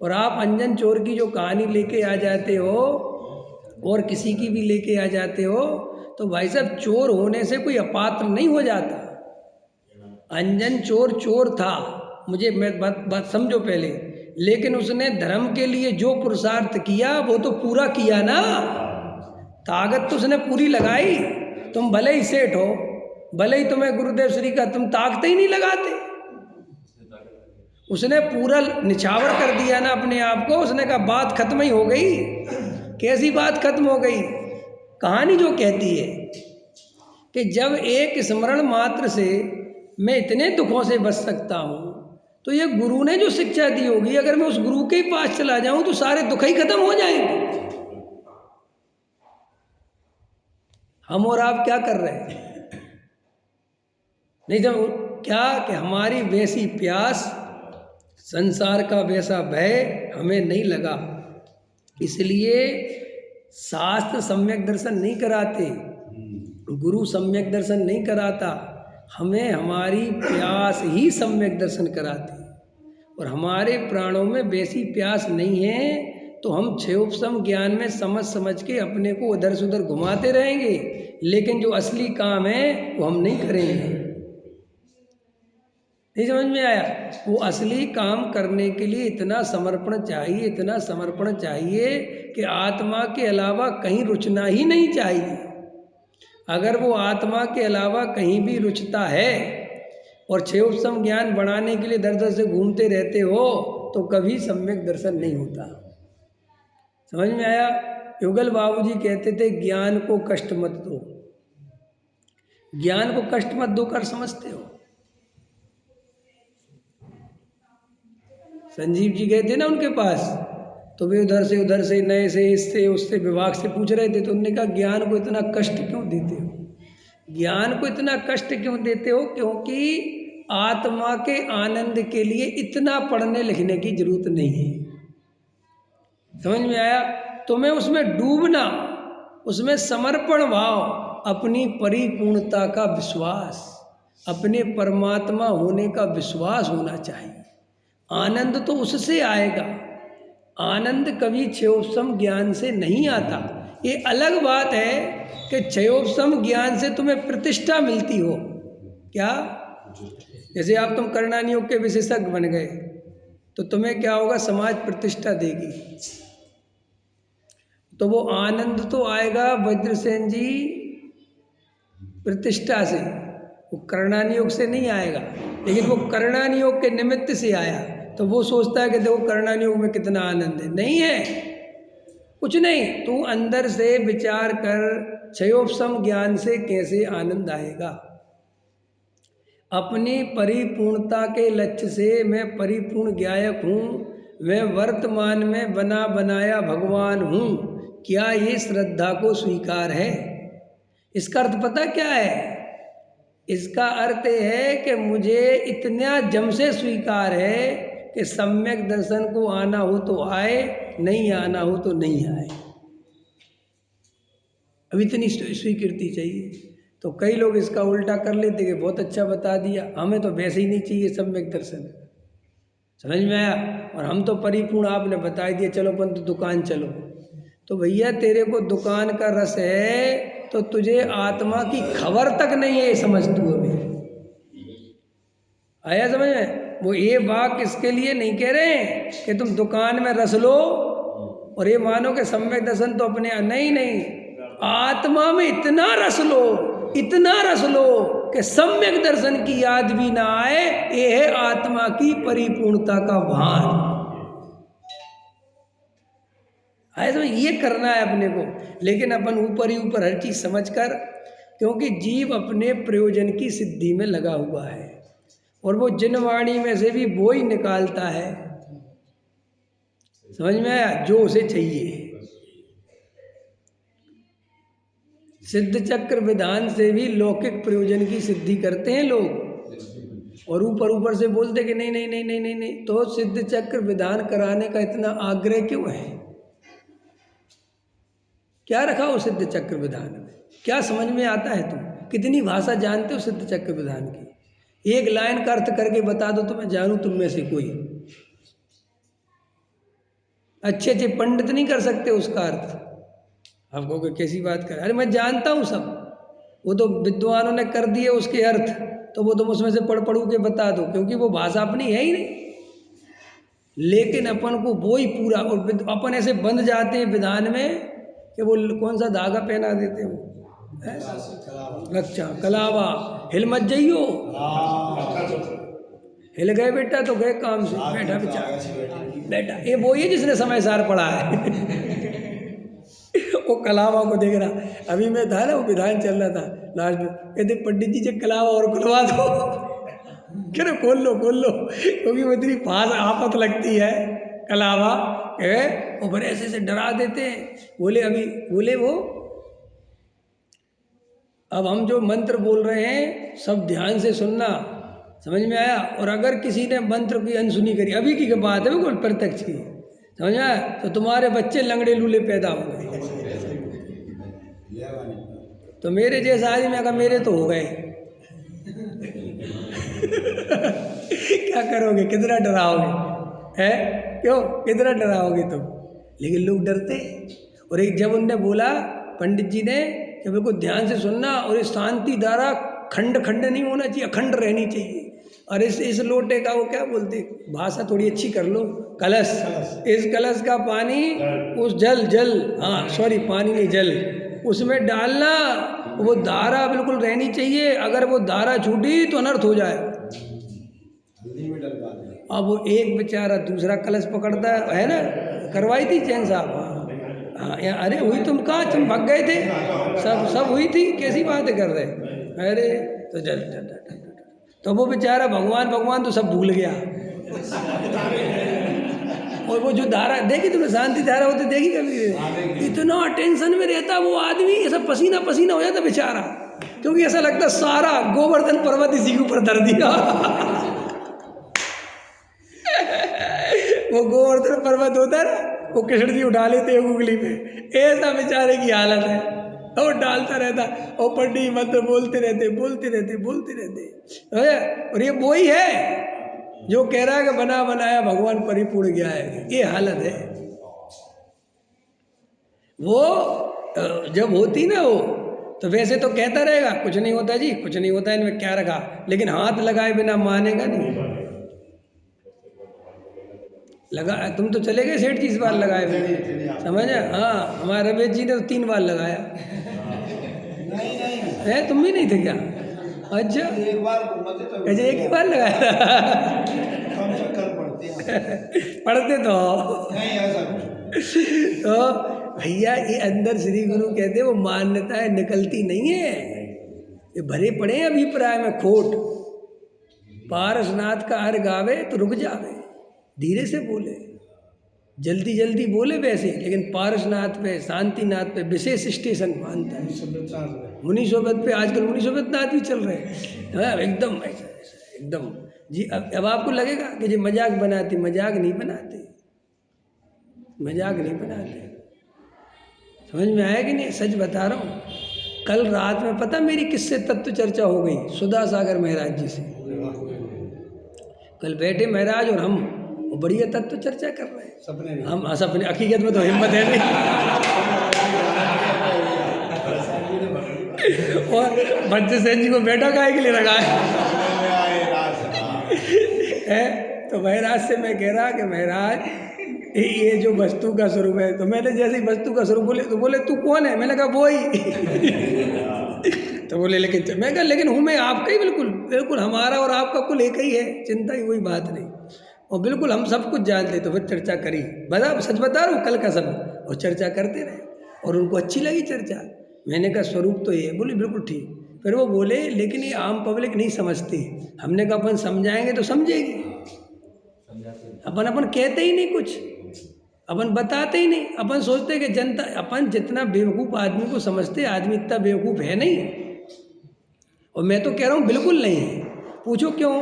और आप अंजन चोर की जो कहानी लेके आ जाते हो, और किसी की भी लेके आ जाते हो, तो भाई साहब चोर होने से कोई अपात्र नहीं हो जाता। अंजन चोर चोर था, मुझे मैं बात समझो पहले, लेकिन उसने धर्म के लिए जो पुरुषार्थ किया वो तो पूरा किया ना, ताकत तो उसने पूरी लगाई। तुम भले ही सेठ हो, भले ही तुम्हें गुरुदेव श्री का तुम ताकत ही नहीं लगाते, उसने पूरा निछावर कर दिया ना अपने आप को। उसने कहा बात खत्म ही हो गई। कैसी बात खत्म हो गई, कहानी जो कहती है कि जब एक स्मरण मात्र से मैं इतने दुखों से बच सकता हूँ, तो ये गुरु ने जो शिक्षा दी होगी, अगर मैं उस गुरु के ही पास चला जाऊं तो सारे दुख ही खत्म हो जाएंगे। हम और आप क्या कर रहे हैं, नहीं तो क्या कि हमारी वैसी प्यास, संसार का वैसा भय हमें नहीं लगा, इसलिए शास्त्र सम्यक दर्शन नहीं कराते, गुरु सम्यक दर्शन नहीं कराता, हमें हमारी प्यास ही सम्यक दर्शन कराती। और हमारे प्राणों में वैसी प्यास नहीं है तो हम क्षयोपशम ज्ञान में समझ समझ के अपने को उधर से उधर घुमाते रहेंगे, लेकिन जो असली काम है वो हम नहीं करेंगे। नहीं समझ में आया, वो असली काम करने के लिए इतना समर्पण चाहिए, इतना समर्पण चाहिए कि आत्मा के अलावा कहीं रुचना ही नहीं चाहिए। अगर वो आत्मा के अलावा कहीं भी रुचता है और क्षयोपम ज्ञान बढ़ाने के लिए दर दर से घूमते रहते हो तो कभी सम्यक दर्शन नहीं होता। समझ में आया? युगल बाबूजी कहते थे ज्ञान को कष्ट मत दो। ज्ञान को कष्ट मत दो कर समझते हो? संजीव जी गए थे ना उनके पास, तो वे उधर से नए से इससे उससे विभाग से पूछ रहे थे, तो उन्होंने कहा ज्ञान को इतना कष्ट क्यों देते हो? ज्ञान को इतना कष्ट क्यों देते हो? क्योंकि आत्मा के आनंद के लिए इतना पढ़ने लिखने की जरूरत नहीं है। समझ में आया? तुम्हें उसमें डूबना, उसमें समर्पण भाव, अपनी परिपूर्णता का विश्वास, अपने परमात्मा होने का विश्वास होना चाहिए। आनंद तो उससे आएगा। आनंद कभी क्षयोपम ज्ञान से नहीं आता। ये अलग बात है कि क्षयोपम ज्ञान से तुम्हें प्रतिष्ठा मिलती हो। क्या? जैसे आप तुम करणानी योग के विशेषज्ञ बन गए तो तुम्हें क्या होगा? समाज प्रतिष्ठा देगी। तो वो आनंद तो आएगा वज्रसेन जी प्रतिष्ठा से, वो करणानी योग से नहीं आएगा। लेकिन वो करणानी योग के निमित्त से आया, तो वो सोचता है कि देखो करणानी योग में कितना आनंद है। नहीं है, कुछ नहीं। तू अंदर से विचार कर, क्षयोपम ज्ञान से कैसे आनंद आएगा? अपनी परिपूर्णता के लक्ष्य से मैं परिपूर्ण ज्ञायक हूँ, मैं वर्तमान में बना बनाया भगवान हूँ। क्या ये श्रद्धा को स्वीकार है? इसका अर्थ पता क्या है? इसका अर्थ है कि मुझे इतना जम से स्वीकार है कि सम्यक दर्शन को आना हो तो आए, नहीं आना हो तो नहीं आए। अब इतनी स्वीकृति चाहिए। तो कई लोग इसका उल्टा कर लेते कि बहुत अच्छा बता दिया, हमें तो वैसे ही नहीं चाहिए सम्यक दर्शन। समझ में आया? और हम तो परिपूर्ण, आपने बता दिया, चलो अपन तो दुकान चलो। तो भैया तेरे को दुकान का रस है तो तुझे आत्मा की खबर तक नहीं है, समझ तू अभी आया समझ में? वो ये बात इसके लिए नहीं कह रहे हैं कि तुम दुकान में रस लो और ये मानो कि सम्यक दर्शन तो अपने नहीं, आत्मा में इतना रस लो, इतना रस लो कि सम्यक दर्शन की याद भी ना आए। ये है आत्मा की परिपूर्णता का भान। ऐसा ये करना है अपने को। लेकिन अपन ऊपर ही ऊपर हर चीज समझ कर, क्योंकि जीव अपने प्रयोजन की सिद्धि में लगा हुआ है और वो जिन वाणी में से भी वो ही निकालता है। समझ में आया? जो उसे चाहिए। सिद्ध चक्र विधान से भी लौकिक प्रयोजन की सिद्धि करते हैं लोग और ऊपर ऊपर से बोलते कि नहीं नहीं नहीं नहीं नहीं नहीं। तो सिद्ध चक्र विधान कराने का इतना आग्रह क्यों है? क्या रखा हो सिद्ध चक्र विधान में? क्या समझ में आता है? तुम कितनी भाषा जानते हो सिद्ध चक्र विधान की? एक लाइन का अर्थ करके बता दो तो मैं जानूं तुम में से कोई। अच्छे अच्छे पंडित नहीं कर सकते उसका अर्थ। आप कहोगे कैसी बात कर? अरे मैं जानता हूँ सब, वो तो विद्वानों ने कर दिए उसके अर्थ, तो वो तुम उसमें से पढ़ के बता दो, क्योंकि वो भाषा अपनी है ही नहीं। लेकिन अपन को वो ही पूरा, और अपन ऐसे बंध जाते हैं विधान में कि वो कौन सा धागा पहना देते हैं, वो रक्षा कलावा, हिल मत जाइयो, हिल गए बेटा तो गए काम से, बैठा बेटा ये वो ही जिसने समय सार पढ़ा है। वो कलावा को देख रहा। अभी मैं था ना, वो विधान चल रहा था, लास्ट में कहते पंडित जी से कलावा और खुलवा दो। कह खोल लो क्योंकि वो इतनी पास आफत लगती है कलावा है। वो बड़े ऐसे डरा देते हैं। बोले वो अब हम जो मंत्र बोल रहे हैं सब ध्यान से सुनना, समझ में आया? और अगर किसी ने मंत्र की अनसुनी करी, अभी की बात है बिल्कुल प्रत्यक्ष की, समझ में आया? तो तुम्हारे बच्चे लंगड़े लूले पैदा होंगे। तो मेरे जैसा आदमी अगर मेरे तो हो गए। क्या करोगे? कितना डराओगे? है क्यों? कितना डराओगे तुम? लेकिन लोग डरते। और एक जब उनने बोला पंडित जी ने कि बिल्कुल ध्यान से सुनना, और इस शांति धारा खंड नहीं होना चाहिए, अखंड रहनी चाहिए। और इस लोटे का वो क्या बोलते, भाषा थोड़ी अच्छी कर लो, कलश। इस कलश का पानी उस जल हाँ सॉरी पानी नहीं जल उसमें डालना वो धारा बिल्कुल रहनी चाहिए, अगर वो धारा छूटी तो अनर्थ हो जाए। हल्दी में डलवा दें। अब वो एक बेचारा दूसरा कलश पकड़ता है ना, करवाई थी चैन साहब। हाँ अरे हुई, तुम कहाँ, तुम भाग गए थे, सब हुई थी, कैसी बातें कर रहे, अरे तो चल तो वो बेचारा भगवान तो सब भूल गया। और वो जो धारा देखी तुमने, शांति धारा होती देखी कभी, इतना टेंशन में रहता वो आदमी, ऐसा पसीना पसीना हो जाता बेचारा, क्योंकि ऐसा लगता सारा गोवर्धन पर्वत इसी के ऊपर धर दिया। वो गोवर्धन पर्वत होता है ना, वो कृष्ण जी उठा लेते हैं उंगली पे, ऐसा बेचारे की हालत है। और डालता रहता, और पंडित मंत्र बोलते रहते। और ये वो ही है जो कह रहा है कि बना बनाया भगवान परिपूर्ण गया है, ये हालत है। वो जब होती ना वो, तो वैसे तो कहता रहेगा कुछ नहीं होता जी, कुछ नहीं होता, इनमें क्या रखा, लेकिन हाथ लगाए बिना मानेगा नहीं। लगा, तुम तो चले गए सेठ जी इस बार लगाए बिना, समझ? हाँ, हमारे रमेश जी ने तो 3 बार लगाया। नहीं है, तुम भी नहीं थे क्या? अच्छा, एक बार घूमते तो अच्छा, एक ही बार लगाया। हम चक्कर पड़ते हैं। पढ़ते तो नहीं ऐसा कुछ। तो भैया ये अंदर श्री गुरु कहते वो मान्यताएं निकलती नहीं है, ये भरे पड़े हैं अभिप्राय में खोट। पारसनाथ का हर गावे तो रुक जावे, धीरे से बोले, जल्दी जल्दी बोले वैसे, लेकिन पारसनाथ पे, शांतिनाथ पे विशेष स्टेशन मानता है। मुनि सोबत पे आजकल मुनि सोबत नाथ भी चल रहे हैं, एकदम ऐसा एकदम जी। अब आपको लगेगा कि जी मजाक बनाते, मजाक नहीं बनाते, मजाक नहीं बनाते। समझ में आया कि नहीं? सच बता रहा हूँ, कल रात में पता मेरी किससे तत्व चर्चा हो गई, सुधा सागर महाराज जी से। कल बैठे महाराज और हम बढ़िया तत्व चर्चा कर रहे हैं। सपने में हम सपने, हकीकत में तो हिम्मत है नहीं। और बच्चे सेन जी को बेटा काहे के लिए लगा है? तो महाराज से मैं कह रहा कि महाराज ये जो वस्तु का स्वरूप है, तो मैंने जैसे ही वस्तु का स्वरूप बोले तो बोले तू कौन है? मैंने कहा वो ही। तो बोले लेकिन, मैं कहा लेकिन हूँ मैं आपका ही, बिल्कुल बिल्कुल हमारा और आपका कुल एक ही है, चिंता ही कोई बात नहीं, और बिल्कुल हम सब कुछ जानते। तो फिर चर्चा करी, बता सच बता रहा हूँ, कल का सब, और चर्चा करते रहे और उनको अच्छी लगी चर्चा। मैंने कहा स्वरूप तो ये, बोले बिल्कुल ठीक। फिर वो बोले लेकिन ये आम पब्लिक नहीं समझती। हमने कहा अपन समझाएंगे तो समझेगी, अपन कहते ही नहीं कुछ, अपन बताते ही नहीं, अपन सोचते कि जनता, अपन जितना बेवकूफ़ आदमी को समझते, आदमी इतना बेवकूफ़ है नहीं। और मैं तो कह रहा हूँ बिल्कुल नहीं है। पूछो क्यों?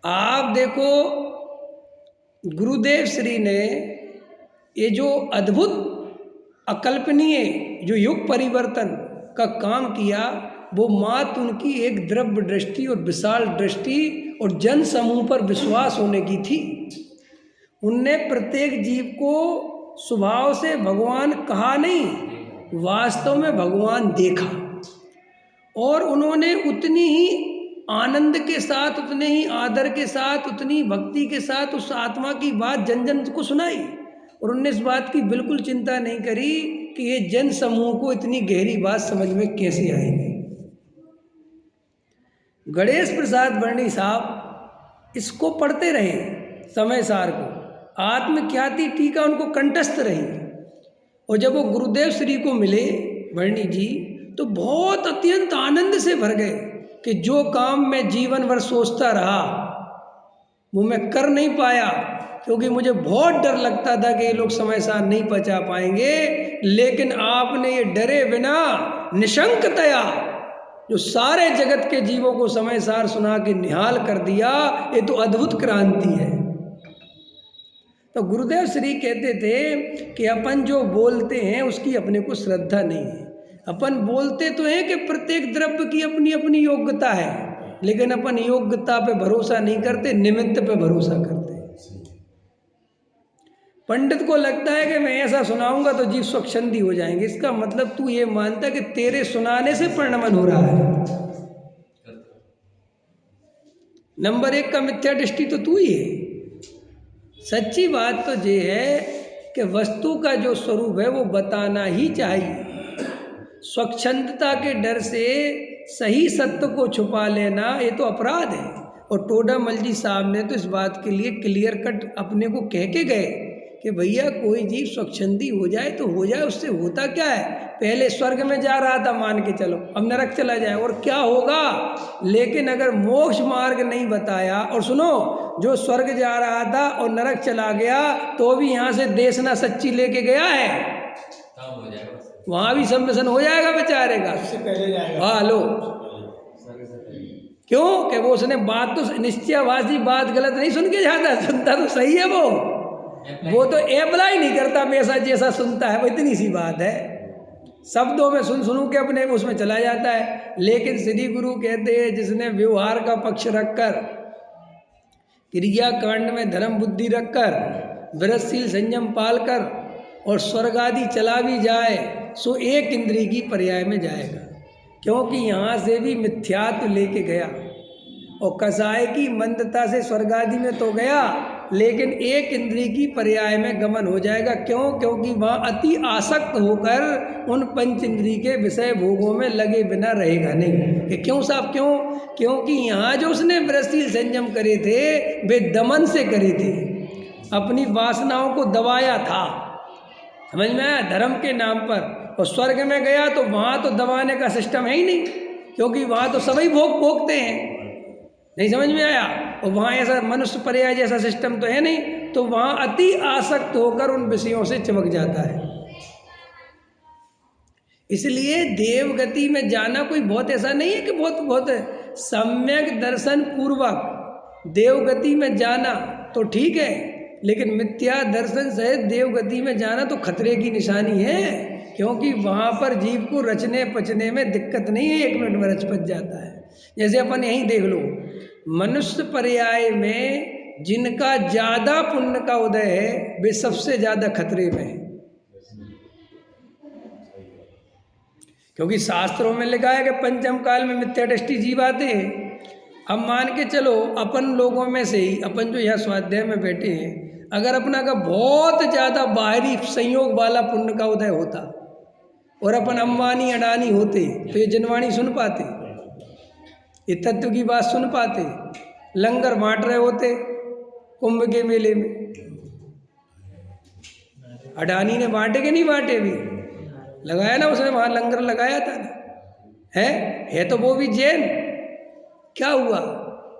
आप देखो गुरुदेव श्री ने ये जो अद्भुत अकल्पनीय जो युग परिवर्तन का काम किया, वो मात्र उनकी एक द्रव्य दृष्टि और विशाल दृष्टि और जन समूह पर विश्वास होने की थी। उनने प्रत्येक जीव को स्वभाव से भगवान कहा नहीं, वास्तव में भगवान देखा, और उन्होंने उतनी ही आनंद के साथ, उतने ही आदर के साथ, उतनी भक्ति के साथ उस आत्मा की बात जन जन को सुनाई। और उन्होंने इस बात की बिल्कुल चिंता नहीं करी कि ये जन समूह को इतनी गहरी बात समझ में कैसे आएगी। गणेश प्रसाद वर्णी साहब इसको पढ़ते रहे समय सार को, आत्मख्याति टीका उनको कंठस्थ रही। और जब वो गुरुदेव श्री को मिले वर्णी जी, तो बहुत अत्यंत आनंद से भर गए कि जो काम मैं जीवन भर सोचता रहा वो मैं कर नहीं पाया, क्योंकि मुझे बहुत डर लगता था कि ये लोग समय सार नहीं पहुंचा पाएंगे, लेकिन आपने ये डरे बिना निशंकतया जो सारे जगत के जीवों को समय सार सुना के निहाल कर दिया, ये तो अद्भुत क्रांति है। तो गुरुदेव श्री कहते थे कि अपन जो बोलते हैं उसकी अपने को श्रद्धा नहीं है। अपन बोलते तो हैं कि प्रत्येक द्रव्य की अपनी अपनी योग्यता है, लेकिन अपन योग्यता पे भरोसा नहीं करते, निमित्त पे भरोसा करते। पंडित को लगता है कि मैं ऐसा सुनाऊंगा तो जीव स्वच्छंदी हो जाएंगे, इसका मतलब तू ये मानता कि तेरे सुनाने से परिणमन हो रहा है। नंबर 1 का मिथ्या दृष्टि तो तू ही है। सच्ची बात तो ये है कि वस्तु का जो स्वरूप है वो बताना ही चाहिए। स्वच्छंदता के डर से सही सत्य को छुपा लेना ये तो अपराध है। और टोडामल जी साहब ने तो इस बात के लिए क्लियर कट अपने को कह के गए कि भैया कोई जीव स्वच्छंदी हो जाए तो हो जाए, उससे होता क्या है, पहले स्वर्ग में जा रहा था मान के चलो, अब नरक चला जाए और क्या होगा। लेकिन अगर मोक्ष मार्ग नहीं बताया, और सुनो, जो स्वर्ग जा रहा था और नरक चला गया तो भी यहाँ से देशना सच्ची लेके गया है, वहाँ भी सम्मिशन हो जाएगा बेचारे का, उससे पहले जाएगा। हाँ लो, क्यों कि वो उसने बात तो निश्चयवादी बात गलत नहीं सुन के जाता, सुनता तो सही है, वो तो अप्लाई नहीं करता वैसा जैसा सुनता है, वो इतनी सी बात है, शब्दों में सुन के अपने उसमें चला जाता है। लेकिन श्री गुरु कहते हैं जिसने व्यवहार का पक्ष रखकर, क्रिया कांड में धर्म बुद्धि रखकर, व्रतशील संयम पालकर और स्वर्ग आदि चला भी जाए सो एक इंद्रिय की पर्याय में जाएगा, क्योंकि यहाँ से भी मिथ्यात्व लेके गया और कसाय की मंदता से स्वर्ग आदि में तो गया, लेकिन एक इंद्रिय की पर्याय में गमन हो जाएगा। क्यों? क्योंकि वहाँ अति आसक्त होकर उन पंच इंद्रिय के विषय भोगों में लगे बिना रहेगा नहीं। कि क्यों साहब, क्यों? क्योंकि यहाँ जो उसने व्रतशील संयम करे थे वे दमन से करे थे, अपनी वासनाओं को दबाया था, समझ में आया, धर्म के नाम पर। और स्वर्ग में गया तो वहाँ तो दबाने का सिस्टम है ही नहीं, क्योंकि वहाँ तो सभी भोगते हैं, नहीं समझ में आया। और वहाँ ऐसा मनुष्य पर्याय जैसा सिस्टम तो है नहीं, तो वहाँ अति आसक्त होकर उन विषयों से चिपक जाता है। इसलिए देवगति में जाना कोई बहुत ऐसा नहीं है कि बहुत सम्यक दर्शन पूर्वक देवगति में जाना तो ठीक है, लेकिन मिथ्या दर्शन सहित देवगति में जाना तो खतरे की निशानी है, क्योंकि वहाँ पर जीव को रचने पचने में दिक्कत नहीं है, 1 मिनट में रच पच जाता है। जैसे अपन यहीं देख लो, मनुष्य पर्याय में जिनका ज़्यादा पुण्य का उदय है वे सबसे ज़्यादा खतरे में है, क्योंकि शास्त्रों में लिखा है कि पंचम काल में मिथ्या दृष्टि जीव आते हैं। अब मान के चलो अपन लोगों में से ही, अपन जो यहाँ स्वाध्याय में बैठे हैं, अगर अपना का बहुत ज़्यादा बाहरी संयोग वाला पुण्य का उदय होता और अपन अंबानी अडानी होते तो ये जनवाणी सुन पाते, ये तत्व की बात सुन पाते, लंगर बांट रहे होते कुंभ के मेले में। अडानी ने बांटे कि नहीं बांटे, भी लगाया ना उसने, वहाँ लंगर लगाया था ना, है तो वो भी जैन। क्या हुआ?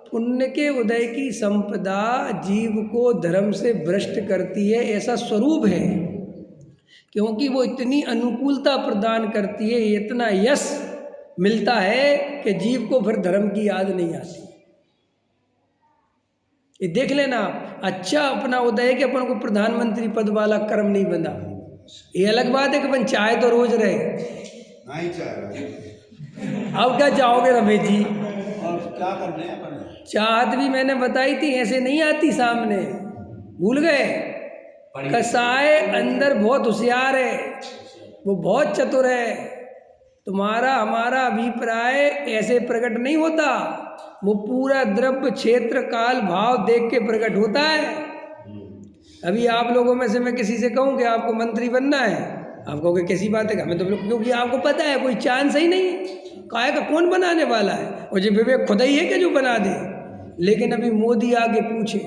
पुण्य के उदय की संपदा जीव को धर्म से भ्रष्ट करती है, ऐसा स्वरूप है, क्योंकि वो इतनी अनुकूलता प्रदान करती है, इतना यश मिलता है कि जीव को फिर धर्म की याद नहीं आती। ये देख लेना, अच्छा अपना उदय है कि अपन को प्रधानमंत्री पद वाला कर्म नहीं बना, ये अलग बात है कि अपन चाहे तो रोज रहे, नहीं चाह। अब क्या चाहोगे रमेश जी? और क्या करना है अपन? चाहत भी मैंने बताई थी, ऐसे नहीं आती सामने, भूल गए। कसाय अंदर बहुत होशियार है, वो बहुत चतुर है, तुम्हारा हमारा अभिप्राय ऐसे प्रकट नहीं होता, वो पूरा द्रव्य क्षेत्र काल भाव देख के प्रकट होता है। अभी आप लोगों में से मैं किसी से कहूँ कि आपको मंत्री बनना है, आप कहोगे कैसी बात है, हमें तो क्योंकि आपको पता है कोई चांस ही नहीं है, काहे का कौन बनाने वाला है, और जो विवेक खुदा ही है कि जो बना दे। लेकिन अभी मोदी आगे पूछे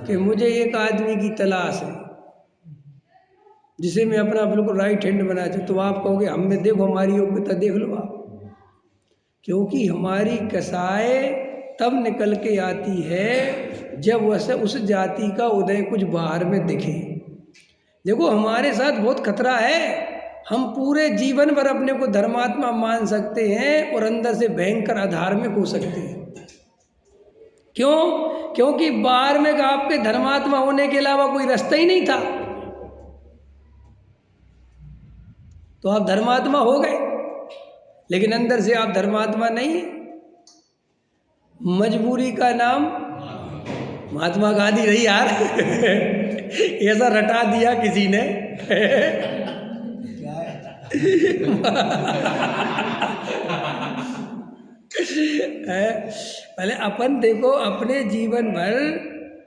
कि मुझे एक आदमी की तलाश है जिसे मैं अपना बिल्कुल राइट हैंड बना चाहूँ, तो आप कहोगे हम में देखो हमारी योग्यता देख लो आप, क्योंकि हमारी कसाय तब निकल के आती है जब वैसे उस जाति का उदय कुछ बाहर में दिखे। देखो हमारे साथ बहुत खतरा है, हम पूरे जीवन भर अपने को धर्मात्मा मान सकते हैं और अंदर से भयंकर अधार्मिक हो सकते हैं। क्यों? क्योंकि बाहर में आपके धर्मात्मा होने के अलावा कोई रास्ता ही नहीं था, तो आप धर्मात्मा हो गए, लेकिन अंदर से आप धर्मात्मा नहीं है। मजबूरी का नाम महात्मा गांधी रही यार ऐसा रटा दिया किसी ने पहले अपन देखो, अपने जीवन भर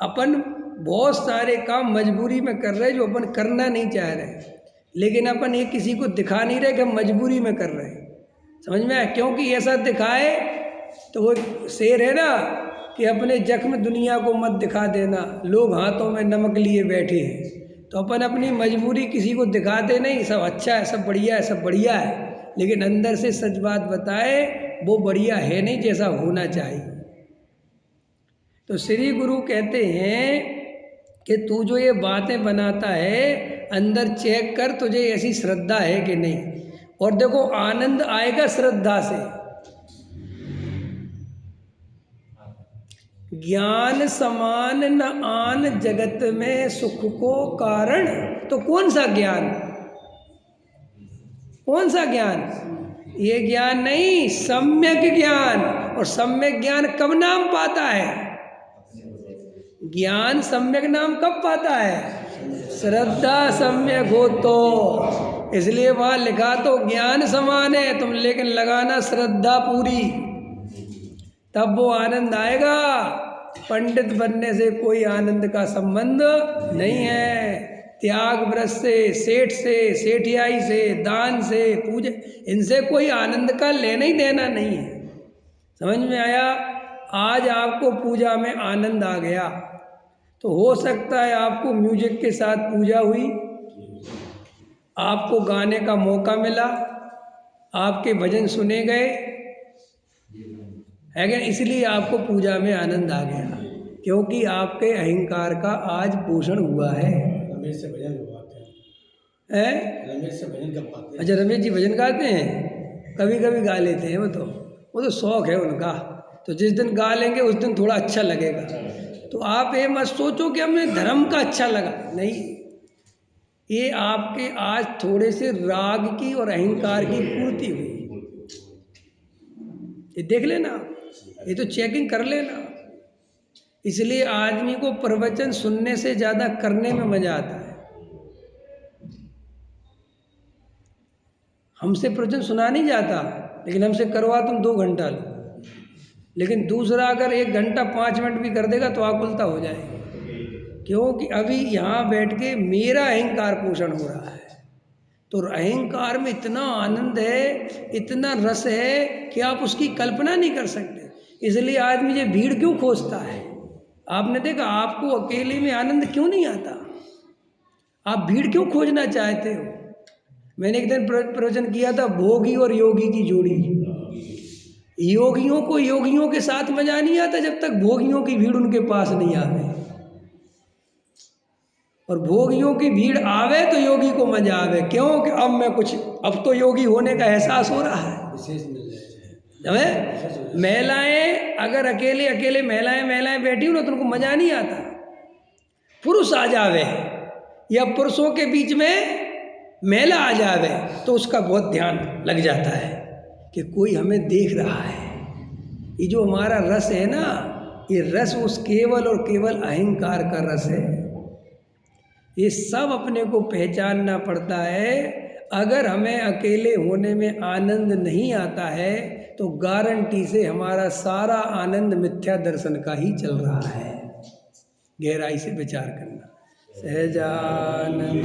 अपन बहुत सारे काम मजबूरी में कर रहे जो अपन करना नहीं चाह रहे, लेकिन अपन ये किसी को दिखा नहीं रहे कि हम मजबूरी में कर रहे हैं। समझ में आया? क्योंकि ऐसा दिखाए तो वो शेर है ना कि अपने जख्म दुनिया को मत दिखा देना, लोग हाथों में नमक लिए बैठे हैं। तो अपन अपनी मजबूरी किसी को दिखाते नहीं, सब अच्छा है, सब बढ़िया है, सब बढ़िया है, लेकिन अंदर से सच बात बताए वो बढ़िया है नहीं जैसा होना चाहिए। तो श्री गुरु कहते हैं कि तू जो ये बातें बनाता है अंदर चेक कर, तुझे ऐसी श्रद्धा है कि नहीं। और देखो आनंद आएगा श्रद्धा से। ज्ञान समान न आन जगत में सुख को कारण। तो कौन सा ज्ञान, कौन सा ज्ञान? ये ज्ञान नहीं, सम्यक ज्ञान। और सम्यक ज्ञान कब नाम पाता है? ज्ञान सम्यक नाम कब पाता है? श्रद्धा सम्यक हो तो। इसलिए वहाँ लिखा तो ज्ञान समान है तुम, लेकिन लगाना श्रद्धा पूरी, तब वो आनंद आएगा। पंडित बनने से कोई आनंद का संबंध नहीं है। त्याग व्रत से, सेठ से, सेठियाई से, दान से, पूजा, इनसे कोई आनंद का लेना ही देना नहीं है। समझ में आया? आज आपको पूजा में आनंद आ गया तो हो सकता है आपको म्यूजिक के साथ पूजा हुई, आपको गाने का मौका मिला, आपके भजन सुने गए, है क्या? इसलिए आपको पूजा में आनंद आ गया, क्योंकि आपके अहंकार का आज पोषण हुआ है। रमेश से भजन गवाते हैं? रमेश से भजन गवाते हैं। अच्छा, रमेश जी भजन गाते हैं? कभी कभी गा लेते हैं, वो तो शौक है उनका। तो जिस दिन गा लेंगे उस दिन थोड़ा अच्छा लगेगा। तो आप ये मत सोचो कि हमें धर्म का अच्छा लगा, नहीं, ये आपके आज थोड़े से राग की और अहंकार की पूर्ति हुई। ये देख लेना, ये तो चेकिंग कर लेना। इसलिए आदमी को प्रवचन सुनने से ज़्यादा करने में मज़ा आता है। हमसे प्रवचन सुना नहीं जाता, लेकिन हमसे करवा तुम 2 घंटा लो, लेकिन दूसरा अगर 1 घंटा 5 मिनट भी कर देगा तो आग उल्टा हो जाएगा। क्योंकि अभी यहाँ बैठ के मेरा अहंकार पोषण हो रहा है। तो अहंकार में इतना आनंद है, इतना रस है कि आप उसकी कल्पना नहीं कर सकते। इसलिए आदमी ये भीड़ क्यों खोजता है? आपने देखा, आपको अकेले में आनंद क्यों नहीं आता? आप भीड़ क्यों खोजना चाहते हो? मैंने एक दिन प्रवचन किया था, भोगी और योगी की जोड़ी। योगियों को योगियों के साथ मजा नहीं आता जब तक भोगियों की भीड़ उनके पास नहीं आवे, और भोगियों की भीड़ आवे तो योगी को मजा आवे। क्यों? कि अब तो योगी होने का एहसास हो रहा है। विशेष मिल जाए। महिलाएं अगर अकेले महिलाएं बैठी हो ना तो उनको मजा नहीं आता। पुरुष आ जावे या पुरुषों के बीच में महिला आ जावे तो उसका बहुत ध्यान लग जाता है कि कोई हमें देख रहा है। ये जो हमारा रस है ना, ये रस उस केवल और केवल अहंकार का रस है। ये सब अपने को पहचानना पड़ता है। अगर हमें अकेले होने में आनंद नहीं आता है तो गारंटी से हमारा सारा आनंद मिथ्या दर्शन का ही चल रहा है। गहराई से विचार करना। सहजानंद।